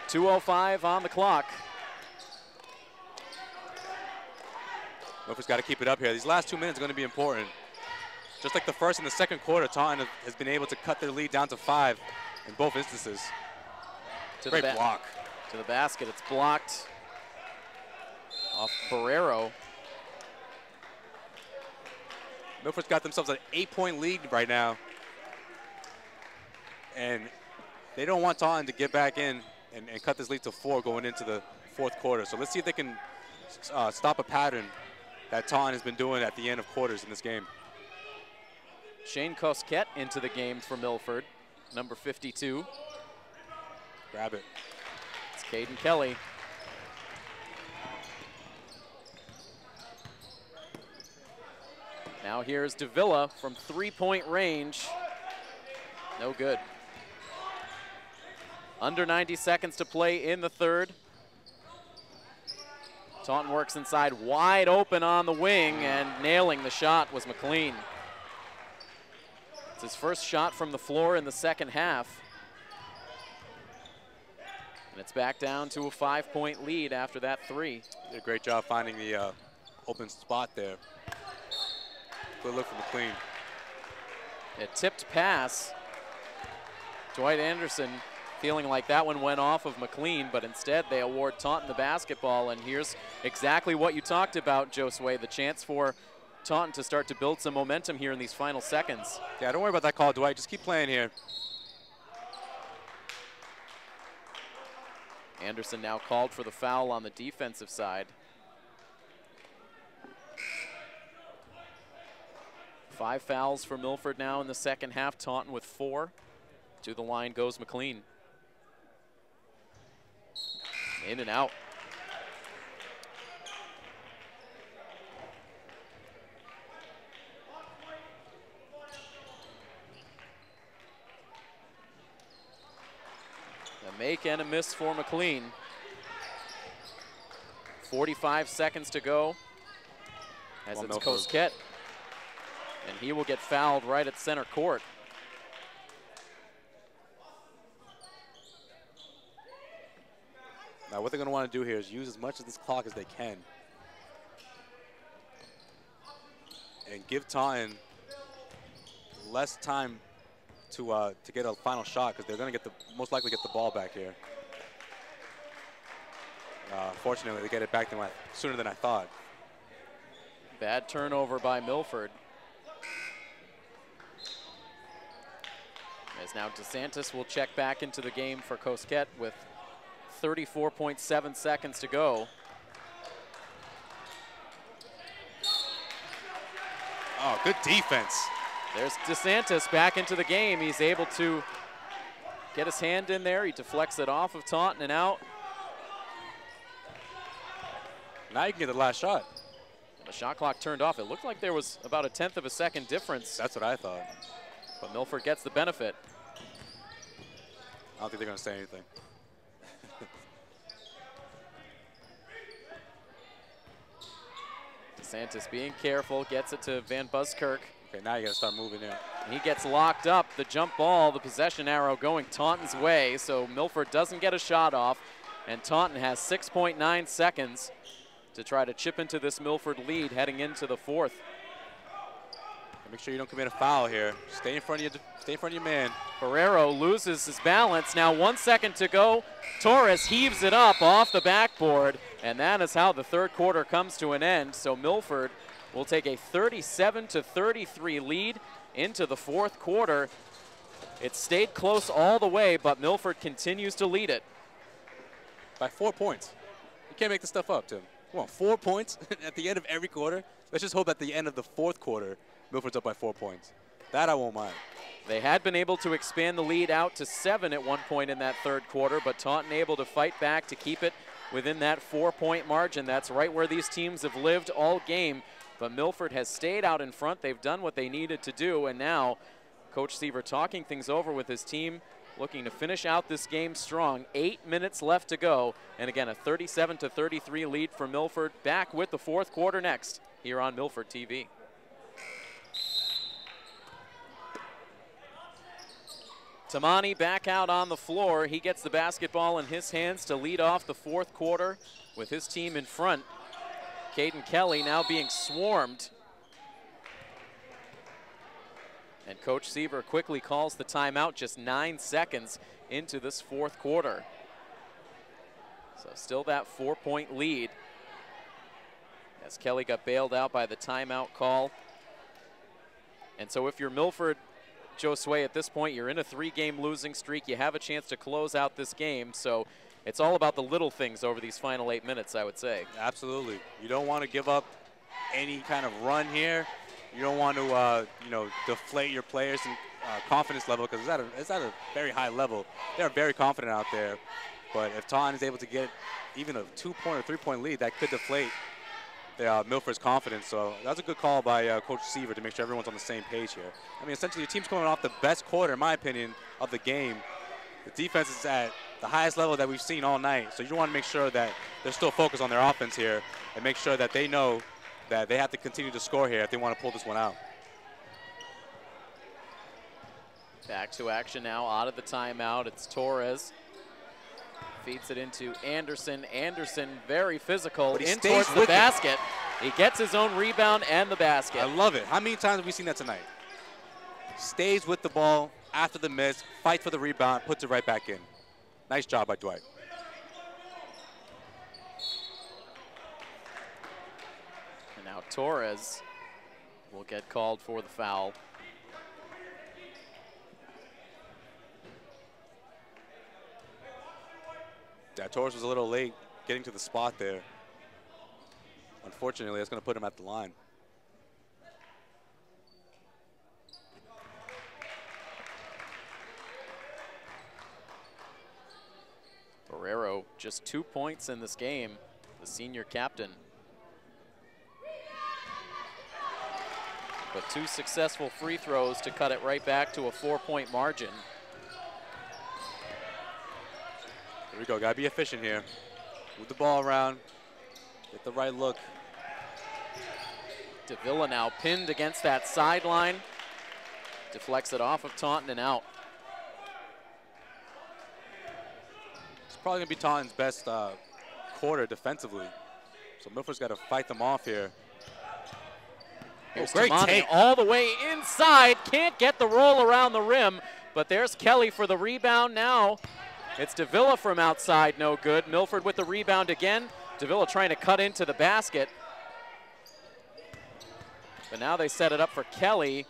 2:05 on the clock. Milford's got to keep it up here. These last 2 minutes are going to be important. Just like the first and the second quarter, Taunton has been able to cut their lead down to 5 in both instances. Great block. To the basket, it's blocked off Barrero. Milford's got themselves an 8-point lead right now. And they don't want Taunton to get back in and cut this lead to 4 going into the fourth quarter. So let's see if they can stop a pattern that Taunton has been doing at the end of quarters in this game. Shane Cosquet into the game for Milford, number 52. Grab it. It's Caden Kelly. Now here's Davila from 3-point range. No good. Under 90 seconds to play in the third. Taunton works inside, wide open on the wing, and nailing the shot was McLean. It's his first shot from the floor in the second half. And it's back down to a 5-point lead after that 3. Did a great job finding the open spot there. Good look from McLean. A tipped pass. Dwight Anderson feeling like that one went off of McLean, but instead they award Taunton the basketball. And here's exactly what you talked about, Josue, the chance for Taunton to start to build some momentum here in these final seconds. Yeah, don't worry about that call, Dwight. Just keep playing here. Anderson now called for the foul on the defensive side. 5 fouls for Milford now in the second half. Taunton with 4. To the line goes McLean. In and out. A make and a miss for McLean. 45 seconds to go as it's Cosquet. And he will get fouled right at center court. Now what they're going to want to do here is use as much of this clock as they can. And give Taunton less time to get a final shot, because they're going to most likely get the ball back here. Fortunately, they get it back sooner than I thought. Bad turnover by Milford. As now DeSantis will check back into the game for Cosquet with 34.7 seconds to go. Oh, good defense. There's DeSantis back into the game. He's able to get his hand in there. He deflects it off of Taunton and out. Now you can get the last shot. The shot clock turned off. It looked like there was about a 1/10 of a second difference. That's what I thought. But Milford gets the benefit. I don't think they're going to say anything. DeSantis being careful, gets it to Van Buskirk. Okay, now you got to start moving in. He gets locked up. The jump ball, the possession arrow going Taunton's way, so Milford doesn't get a shot off, and Taunton has 6.9 seconds to try to chip into this Milford lead heading into the fourth. Make sure you don't commit a foul here. Stay in front of your man. Barrero loses his balance. Now 1 second to go. Torres heaves it up off the backboard, and that is how the third quarter comes to an end. So Milford will take a 37-33 lead into the fourth quarter. It stayed close all the way, but Milford continues to lead it. By 4 points. You can't make this stuff up, Tim. Come on, 4 points at the end of every quarter? Let's just hope at the end of the fourth quarter, Milford's up by 4 points. That I won't mind. They had been able to expand the lead out to 7 at one point in that third quarter, but Taunton able to fight back to keep it within that 4-point margin. That's right where these teams have lived all game. But Milford has stayed out in front. They've done what they needed to do, and now Coach Seaver talking things over with his team looking to finish out this game strong. 8 minutes left to go. And again, a 37-33 lead for Milford. Back with the fourth quarter next here on Milford TV. Tamani back out on the floor. He gets the basketball in his hands to lead off the fourth quarter with his team in front. Caden Kelly now being swarmed. And Coach Seaver quickly calls the timeout just 9 seconds into this fourth quarter. So still that 4-point lead as Kelly got bailed out by the timeout call. And so if you're Milford, Josue, at this point, you're in a 3-game losing streak. You have a chance to close out this game. So it's all about the little things over these final 8 minutes, I would say. Absolutely. You don't want to give up any kind of run here. You don't want to, you know, deflate your players' confidence level, because it's at a very high level. They're very confident out there. But if Taunton is able to get even a 2-point or 3-point lead, that could deflate Milford's confidence. So that's a good call by Coach Seaver to make sure everyone's on the same page here. I mean, essentially, your team's coming off the best quarter, in my opinion, of the game. The defense is at the highest level that we've seen all night. So you want to make sure that they're still focused on their offense here and make sure that they know that they have to continue to score here if they want to pull this one out. Back to action now, out of the timeout. It's Torres. Feeds it into Anderson. Anderson, very physical, in towards the basket. He gets his own rebound and the basket. I love it. How many times have we seen that tonight? Stays with the ball after the miss, fights for the rebound, puts it right back in. Nice job by Dwight. And now Torres will get called for the foul. Yeah, Torres was a little late getting to the spot there. Unfortunately, that's going to put him at the line. Barrero, just 2 points in this game, the senior captain. But 2 successful free throws to cut it right back to a 4-point margin. Here we go, gotta be efficient here. Move the ball around, get the right look. Davila now pinned against that sideline. Deflects it off of Taunton and out. It's probably gonna be Taunton's best quarter defensively. So Milford's gotta fight them off here. Here's great take all the way inside. Can't get the roll around the rim, but there's Kelly for the rebound now. It's Davila from outside, no good. Milford with the rebound again. Davila trying to cut into the basket. But now they set it up for Kelly.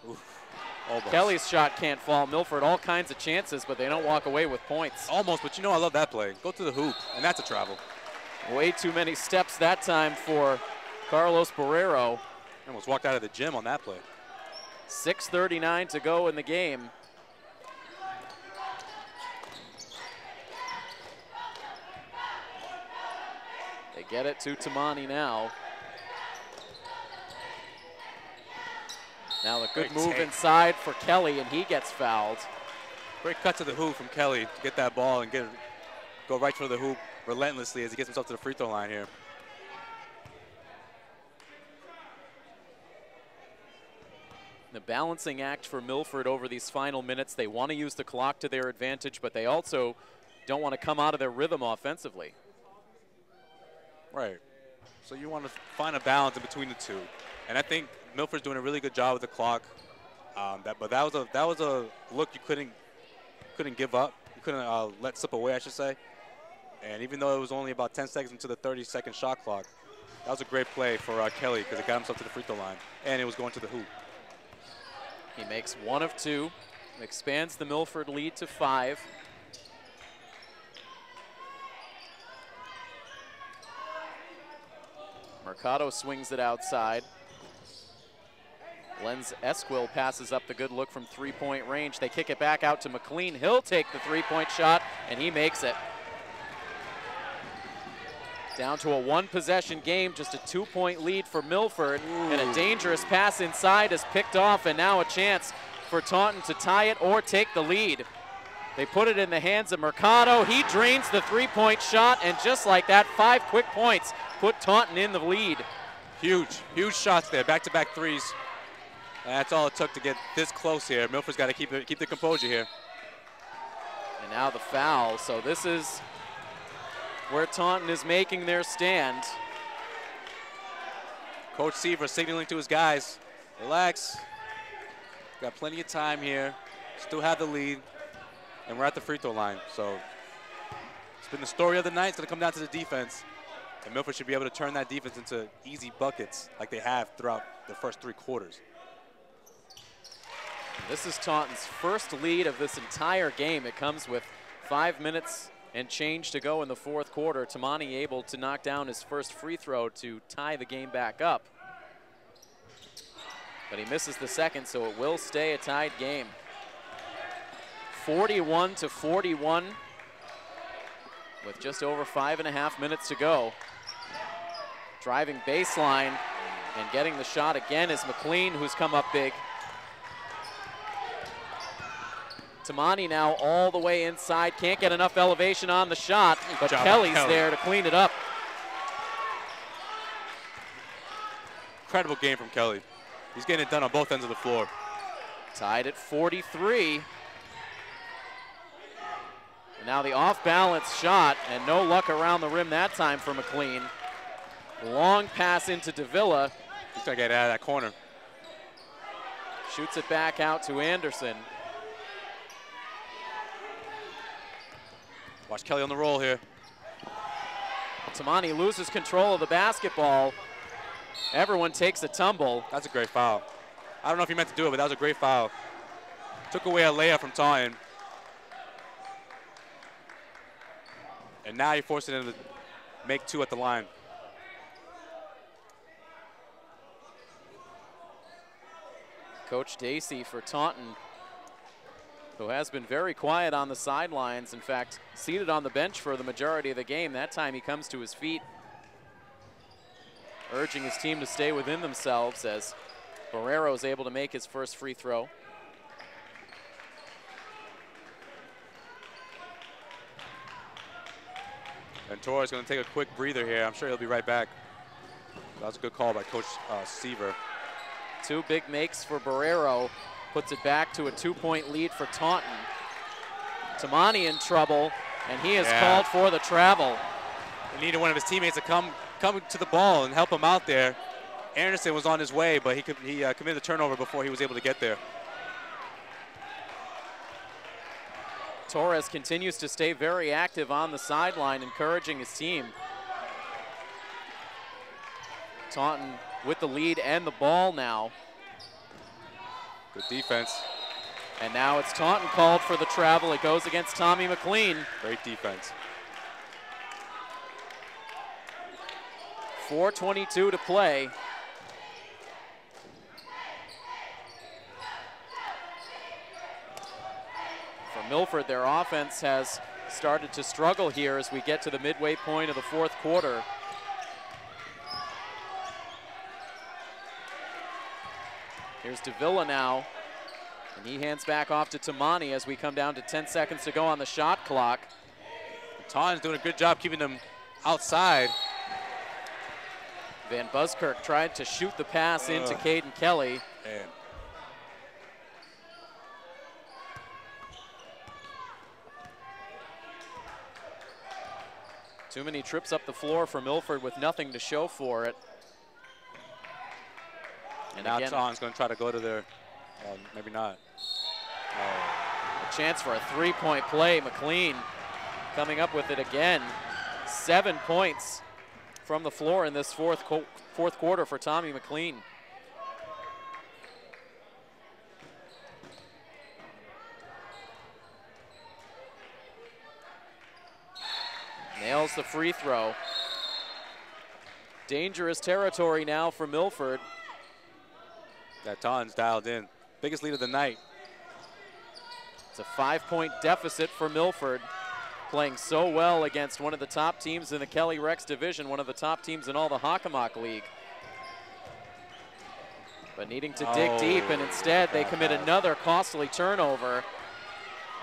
Kelly's shot can't fall. Milford all kinds of chances, but they don't walk away with points. Almost, but you know I love that play. Go to the hoop, and that's a travel. Way too many steps that time for Carlos Barrero. Almost walked out of the gym on that play. 6:39 to go in the game. They get it to Tamani now. Now a good move inside for Kelly, and he gets fouled. Great cut to the hoop from Kelly to get that ball and go right for the hoop relentlessly as he gets himself to the free throw line here. The balancing act for Milford over these final minutes. They want to use the clock to their advantage, but they also don't want to come out of their rhythm offensively. Right. So you want to find a balance in between the two. And I think Milford's doing a really good job with the clock. But that was a look you couldn't give up. You couldn't let slip away, I should say. And even though it was only about 10 seconds into the 30-second shot clock, that was a great play for Kelly because it got himself to the free throw line. And it was going to the hoop. He makes 1 of 2, expands the Milford lead to 5. Mercado swings it outside. Lenz Esquivel passes up the good look from 3-point range. They kick it back out to McLean. He'll take the 3-point shot, and he makes it. Down to a 1-possession game, just a 2-point lead for Milford. And a dangerous pass inside is picked off, and now a chance for Taunton to tie it or take the lead. They put it in the hands of Mercado. He drains the three-point shot, and just like that, 5 quick points put Taunton in the lead. Huge, huge shots there, back-to-back threes. And that's all it took to get this close here. Milford's got to keep the composure here. And now the foul, so this is where Taunton is making their stand. Coach Seaver signaling to his guys, relax. Got plenty of time here, still have the lead, and we're at the free throw line. So it's been the story of the night. It's gonna come down to the defense. And Milford should be able to turn that defense into easy buckets like they have throughout the first 3 quarters. This is Taunton's first lead of this entire game. It comes with 5 minutes and change to go in the 4th quarter. Tamani able to knock down his first free throw to tie the game back up. But he misses the second, so it will stay a tied game. 41-41 with just over 5.5 minutes to go. Driving baseline and getting the shot again is McLean, who's come up big. Tamani now all the way inside, can't get enough elevation on the shot, but Kelly's there to clean it up. Incredible game from Kelly. He's getting it done on both ends of the floor. Tied at 43. And now the off-balance shot, and no luck around the rim that time for McLean. Long pass into Davila. He's got to get out of that corner. Shoots it back out to Anderson. Watch Kelly on the roll here. Tamani loses control of the basketball. Everyone takes a tumble. That's a great foul. I don't know if he meant to do it, but that was a great foul. Took away a layup from Taunton. And now you're forcing him to make 2 at the line. Coach Dacey for Taunton, who has been very quiet on the sidelines. In fact, seated on the bench for the majority of the game. That time he comes to his feet, urging his team to stay within themselves as Barrero is able to make his first free throw. And Torres going to take a quick breather here. I'm sure he'll be right back. That was a good call by Coach Seaver. 2 big makes for Barrero. Puts it back to a 2-point lead for Taunton. Tamani in trouble, and he is called for the travel. He needed one of his teammates to come to the ball and help him out there. Anderson was on his way, but he committed a turnover before he was able to get there. Torres continues to stay very active on the sideline, encouraging his team. Taunton with the lead and the ball now. Good defense. And now it's Taunton called for the travel. It goes against Tommy McLean. Great defense. 4:22 to play. For Milford, their offense has started to struggle here as we get to the midway point of the 4th quarter. Here's Davila now, and he hands back off to Tamani as we come down to 10 seconds to go on the shot clock. Taunton's doing a good job keeping them outside. Van Buskirk tried to shoot the pass into Caden Kelly. Man. Too many trips up the floor for Milford with nothing to show for it. And now Taunton's going to try to go to their, maybe not. A chance for a 3-point play. McLean coming up with it again. 7 points from the floor in this fourth quarter for Tommy McLean. Nails the free throw. Dangerous territory now for Milford. That Taunton's dialed in. Biggest lead of the night. It's a 5-point deficit for Milford, playing so well against one of the top teams in the Kelly Rex division, one of the top teams in all the Hockomock League. But needing to dig deep, and instead they commit another costly turnover.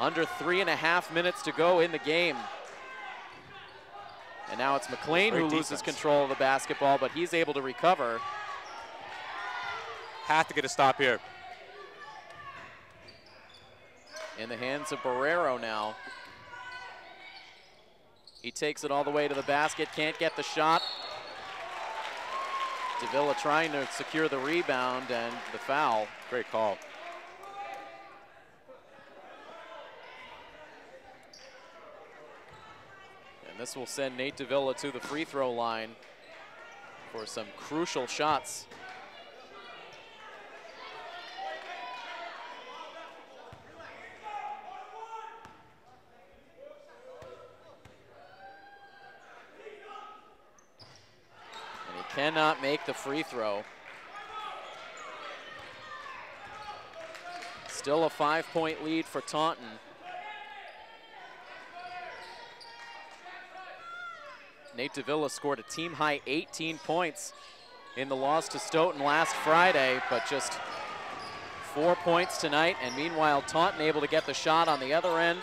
Under 3.5 minutes to go in the game. And now it's McLean who loses control of the basketball, but he's able to recover. Have to get a stop here. In the hands of Barrero now. He takes it all the way to the basket, can't get the shot. Davila trying to secure the rebound and the foul. Great call. And this will send Nate Davila to the free throw line for some crucial shots. And he cannot make the free throw. Still a 5-point lead for Taunton. Nate Davila scored a team-high 18 points in the loss to Stoughton last Friday, but just 4 points tonight. And meanwhile, Taunton able to get the shot on the other end,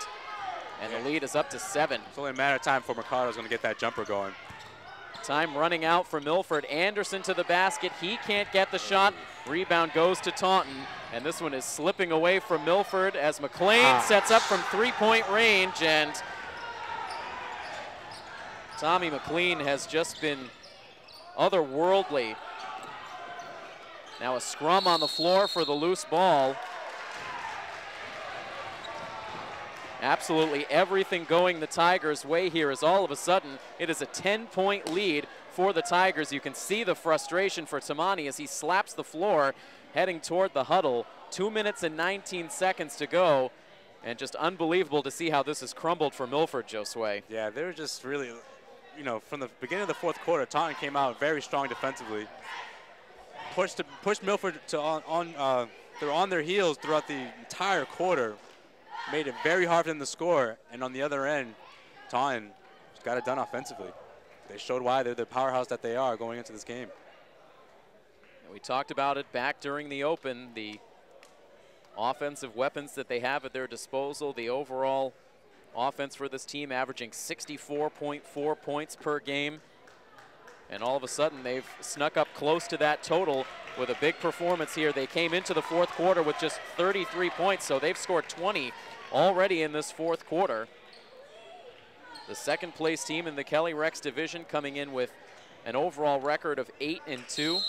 and the lead is up to 7. It's only a matter of time before Mercado's going to get that jumper going. Time running out for Milford. Anderson to the basket. He can't get the shot. Rebound goes to Taunton, and this one is slipping away from Milford as McLean sets up from three-point range, and Tommy McLean has just been otherworldly. Now a scrum on the floor for the loose ball. Absolutely everything going the Tigers' way here as all of a sudden it is a 10-point lead for the Tigers. You can see the frustration for Tamani as he slaps the floor heading toward the huddle. 2 minutes and 19 seconds to go, and just unbelievable to see how this has crumbled for Milford, Josue. Yeah, they're just really, you know, from the beginning of the fourth quarter, Taunton came out very strong defensively. Pushed Milford to they're on their heels throughout the entire quarter. Made it very hard for them to score, and on the other end, Taunton got it done offensively. They showed why they're the powerhouse that they are going into this game. And we talked about it back during the open, the offensive weapons that they have at their disposal, the overall offense for this team averaging 64.4 points per game. And all of a sudden, they've snuck up close to that total with a big performance here. They came into the fourth quarter with just 33 points, so they've scored 20 already in this fourth quarter. The second place team in the Kelly Rex division coming in with an overall record of 8-2.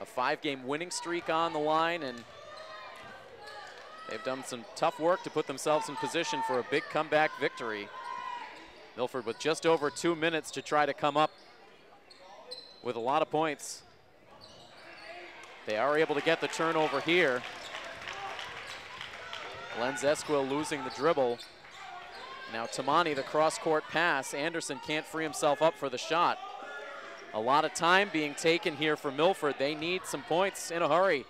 A 5-game winning streak on the line, and they've done some tough work to put themselves in position for a big comeback victory. Milford with just over 2 minutes to try to come up with a lot of points. They are able to get the turnover here. Lenz Esquivel losing the dribble. Now Tamani, the cross-court pass. Anderson can't free himself up for the shot. A lot of time being taken here for Milford. They need some points in a hurry.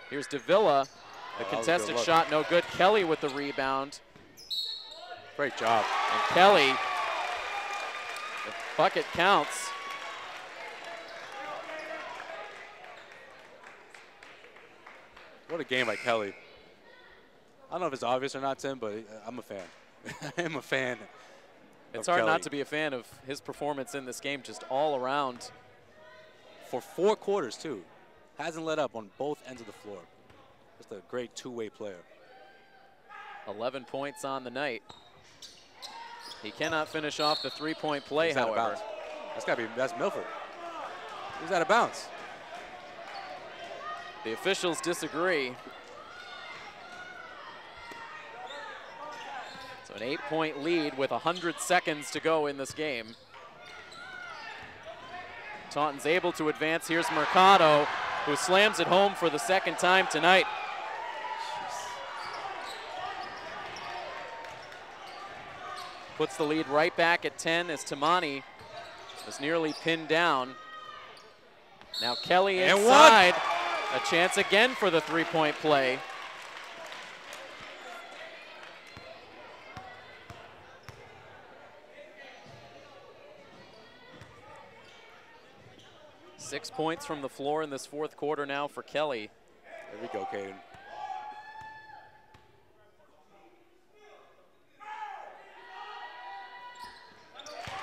Here's Davila. The contested shot, no good. Kelly with the rebound. Great job. And Kelly, the bucket counts. What a game by Kelly. I don't know if it's obvious or not, Tim, but I'm a fan. I'm a fan. It's hard not to be a fan of his performance in this game, just all around. For 4 quarters, too. Hasn't let up on both ends of the floor. Just a great two-way player. 11 points on the night. He cannot finish off the three-point play, however. That's Milford. He's out of bounds. The officials disagree. So an 8-point lead with 100 seconds to go in this game. Taunton's able to advance. Here's Mercado, who slams it home for the second time tonight. Puts the lead right back at 10 as Tamani was nearly pinned down. Now Kelly inside. A chance again for the three-point play. Six points from the floor in this fourth quarter now for Kelly. There we go, Caden.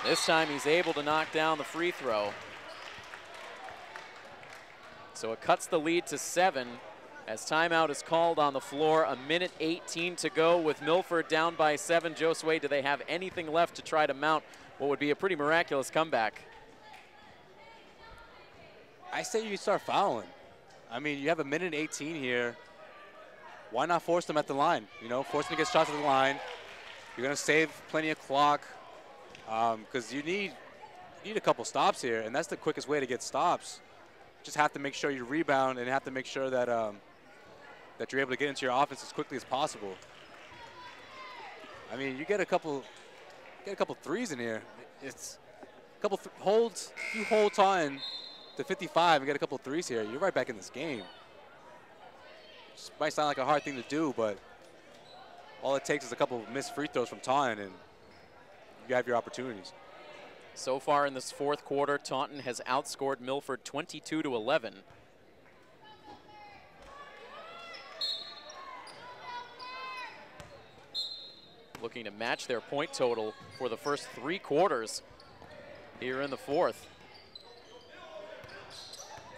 This time he's able to knock down the free throw. So it cuts the lead to 7 as timeout is called on the floor. 1:18 to go with Milford down by 7. Josue, do they have anything left to try to mount what would be a pretty miraculous comeback? I say you start fouling. I mean, you have 1:18 here. Why not force them at the line? You know, force them to get shots at the line. You're going to save plenty of clock because you need a couple stops here, and that's the quickest way to get stops. Just have to make sure you rebound and have to make sure that that you're able to get into your offense as quickly as possible. I mean, you get a couple threes in here. It's a couple holds. If you hold Taunton to 55 and get a couple threes here, you're right back in this game. It might sound like a hard thing to do, but all it takes is a couple missed free throws from Taunton, and you have your opportunities. So far in this fourth quarter, Taunton has outscored Milford 22-11. Looking to match their point total for the first 3 quarters here in the fourth.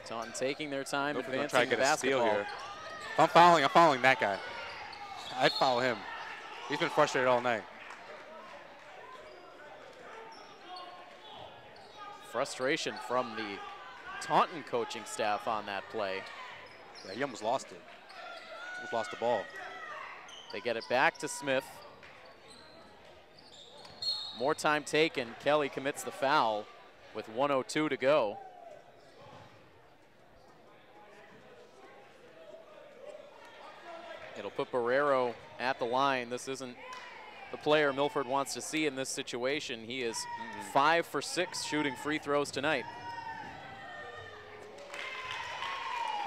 Taunton taking their time, advancing try to get basketball. A steal here. If I'm fouling that guy. I'd foul him. He's been frustrated all night. Frustration from the Taunton coaching staff on that play. Yeah, he almost lost it. Almost lost the ball. They get it back to Smith. More time taken. Kelly commits the foul with 1:02 to go. It'll put Barrero at the line. This isn't the player Milford wants to see in this situation. He is 5 for 6 shooting free throws tonight.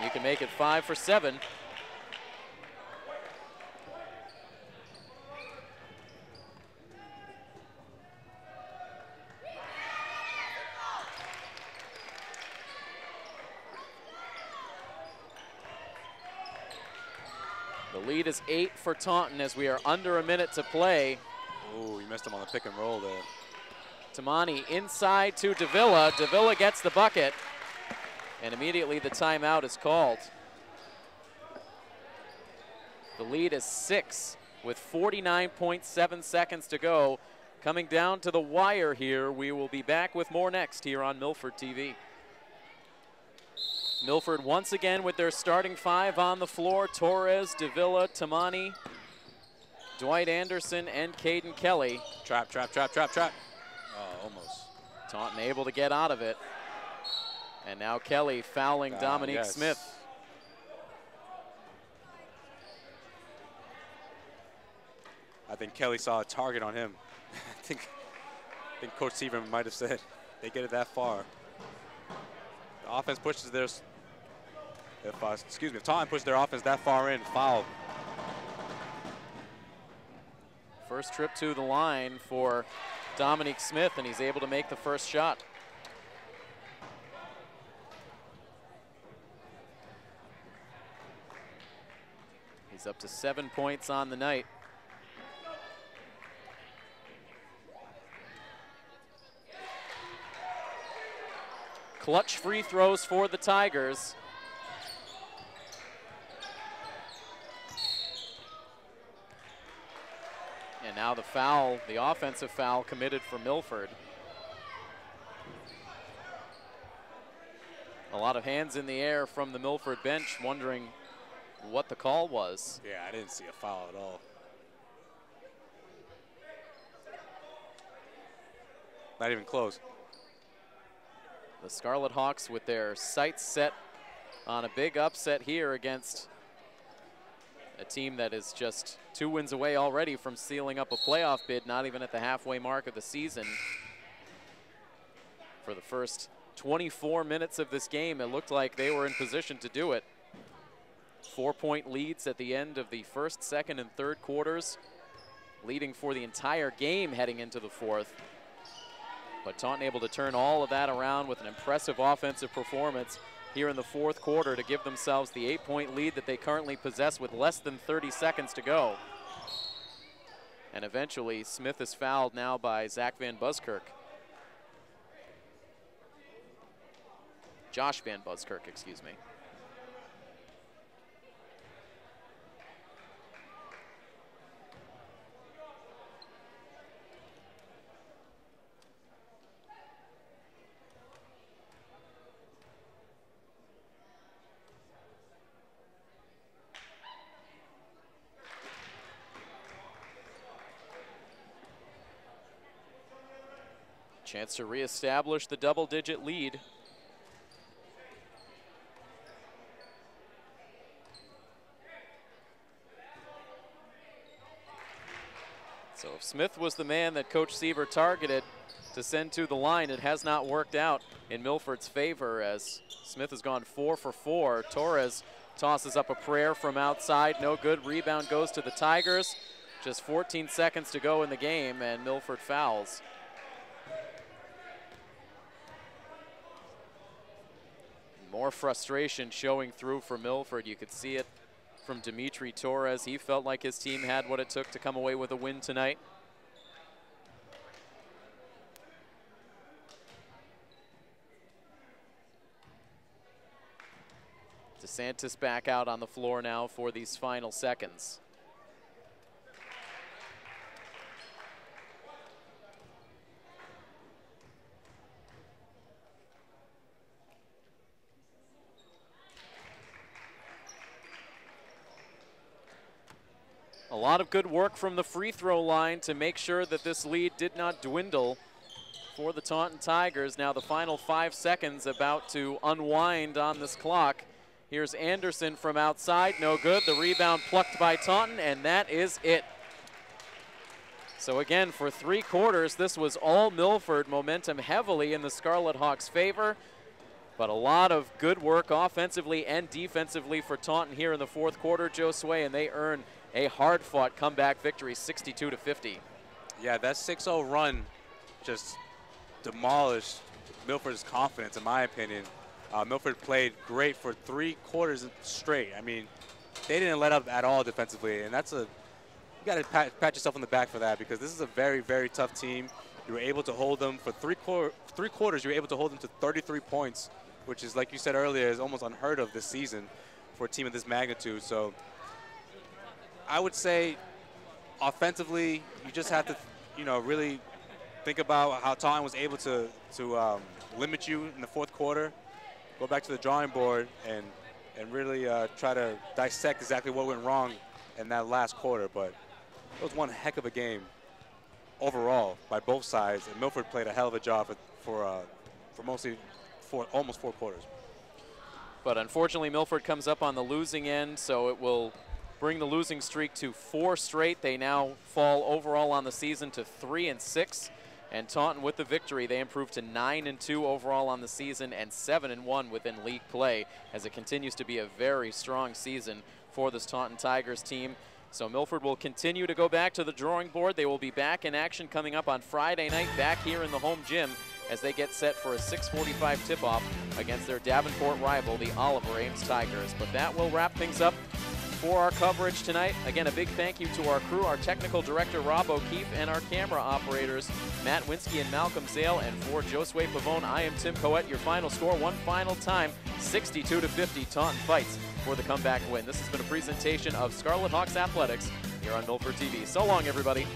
You can make it 5 for 7. The lead is 8 for Taunton as we are under a minute to play. Ooh, you missed him on the pick and roll there. Tamani inside to Davila. Davila gets the bucket, and immediately the timeout is called. The lead is 6 with 49.7 seconds to go. Coming down to the wire here. We will be back with more next here on Milford TV. Milford once again with their starting 5 on the floor. Torres, Davila, Tamani, Dwight Anderson, and Caden Kelly. Trap, trap, trap, trap, trap. Oh, almost. Taunton able to get out of it. And now Kelly fouling Dominique yes. Smith. I think Kelly saw a target on him. I think Coach Seaver might have said they get it that far. The offense pushes theirs. If Taunton pushes their offense that far in, foul. First trip to the line for Dominique Smith, and he's able to make the first shot. He's up to 7 points on the night. Clutch free throws for the Tigers. And now the foul, the offensive foul committed for Milford. A lot of hands in the air from the Milford bench wondering what the call was. Yeah, I didn't see a foul at all. Not even close. The Scarlet Hawks with their sights set on a big upset here against a team that is just 2 wins away already from sealing up a playoff bid, not even at the halfway mark of the season. For the first 24 minutes of this game, it looked like they were in position to do it. 4-point leads at the end of the first, second, and third quarters, leading for the entire game heading into the fourth. But Taunton able to turn all of that around with an impressive offensive performance here in the fourth quarter to give themselves the 8-point lead that they currently possess with less than 30 seconds to go. And eventually, Smith is fouled now by Zach Van Buskirk. Josh Van Buskirk, excuse me. Chance to reestablish the double-digit lead. So if Smith was the man that Coach Seaver targeted to send to the line, it has not worked out in Milford's favor as Smith has gone 4 for 4. Torres tosses up a prayer from outside, no good. Rebound goes to the Tigers. Just 14 seconds to go in the game, and Milford fouls. More frustration showing through for Milford. You could see it from Dimitri Torres. He felt like his team had what it took to come away with a win tonight. DeSantis back out on the floor now for these final seconds. A lot of good work from the free throw line to make sure that this lead did not dwindle for the Taunton Tigers. Now the final 5 seconds about to unwind on this clock. Here's Anderson from outside, no good. The rebound plucked by Taunton, and that is it. So again, for 3 quarters, this was all Milford, momentum heavily in the Scarlet Hawks' favor. But a lot of good work offensively and defensively for Taunton here in the 4th quarter, Josue, and they earn a hard-fought comeback victory, 62-50. Yeah, that 6-0 run just demolished Milford's confidence, in my opinion. Milford played great for 3 quarters straight. I mean, they didn't let up at all defensively, and that's you got to pat yourself on the back for that, because this is a very, very tough team. You were able to hold them for 3 quarters. You were able to hold them to 33 points, which is, like you said earlier, is almost unheard of this season for a team of this magnitude. So I would say offensively, you just have to, really think about how Taunton was able to limit you in the 4th quarter. Go back to the drawing board and really try to dissect exactly what went wrong in that last quarter. But it was one heck of a game overall by both sides, and Milford played a hell of a job for almost 4 quarters. But unfortunately, Milford comes up on the losing end, so it will bring the losing streak to 4 straight. They now fall overall on the season to 3-6. And Taunton, with the victory, they improve to 9-2 overall on the season and 7-1 within league play, as it continues to be a very strong season for this Taunton Tigers team. So Milford will continue to go back to the drawing board. They will be back in action coming up on Friday night back here in the home gym as they get set for a 6:45 tip-off against their Davenport rival, the Oliver Ames Tigers. But that will wrap things up for our coverage tonight. Again, a big thank you to our crew, our technical director, Rob O'Keefe, and our camera operators, Matt Winsky and Malcolm Zale. And for Josue Pavone, I am Tim Coette. Your final score, one final time, 62-50. Taunton fights for the comeback win. This has been a presentation of Scarlet Hawks Athletics here on Milford TV. So long, everybody.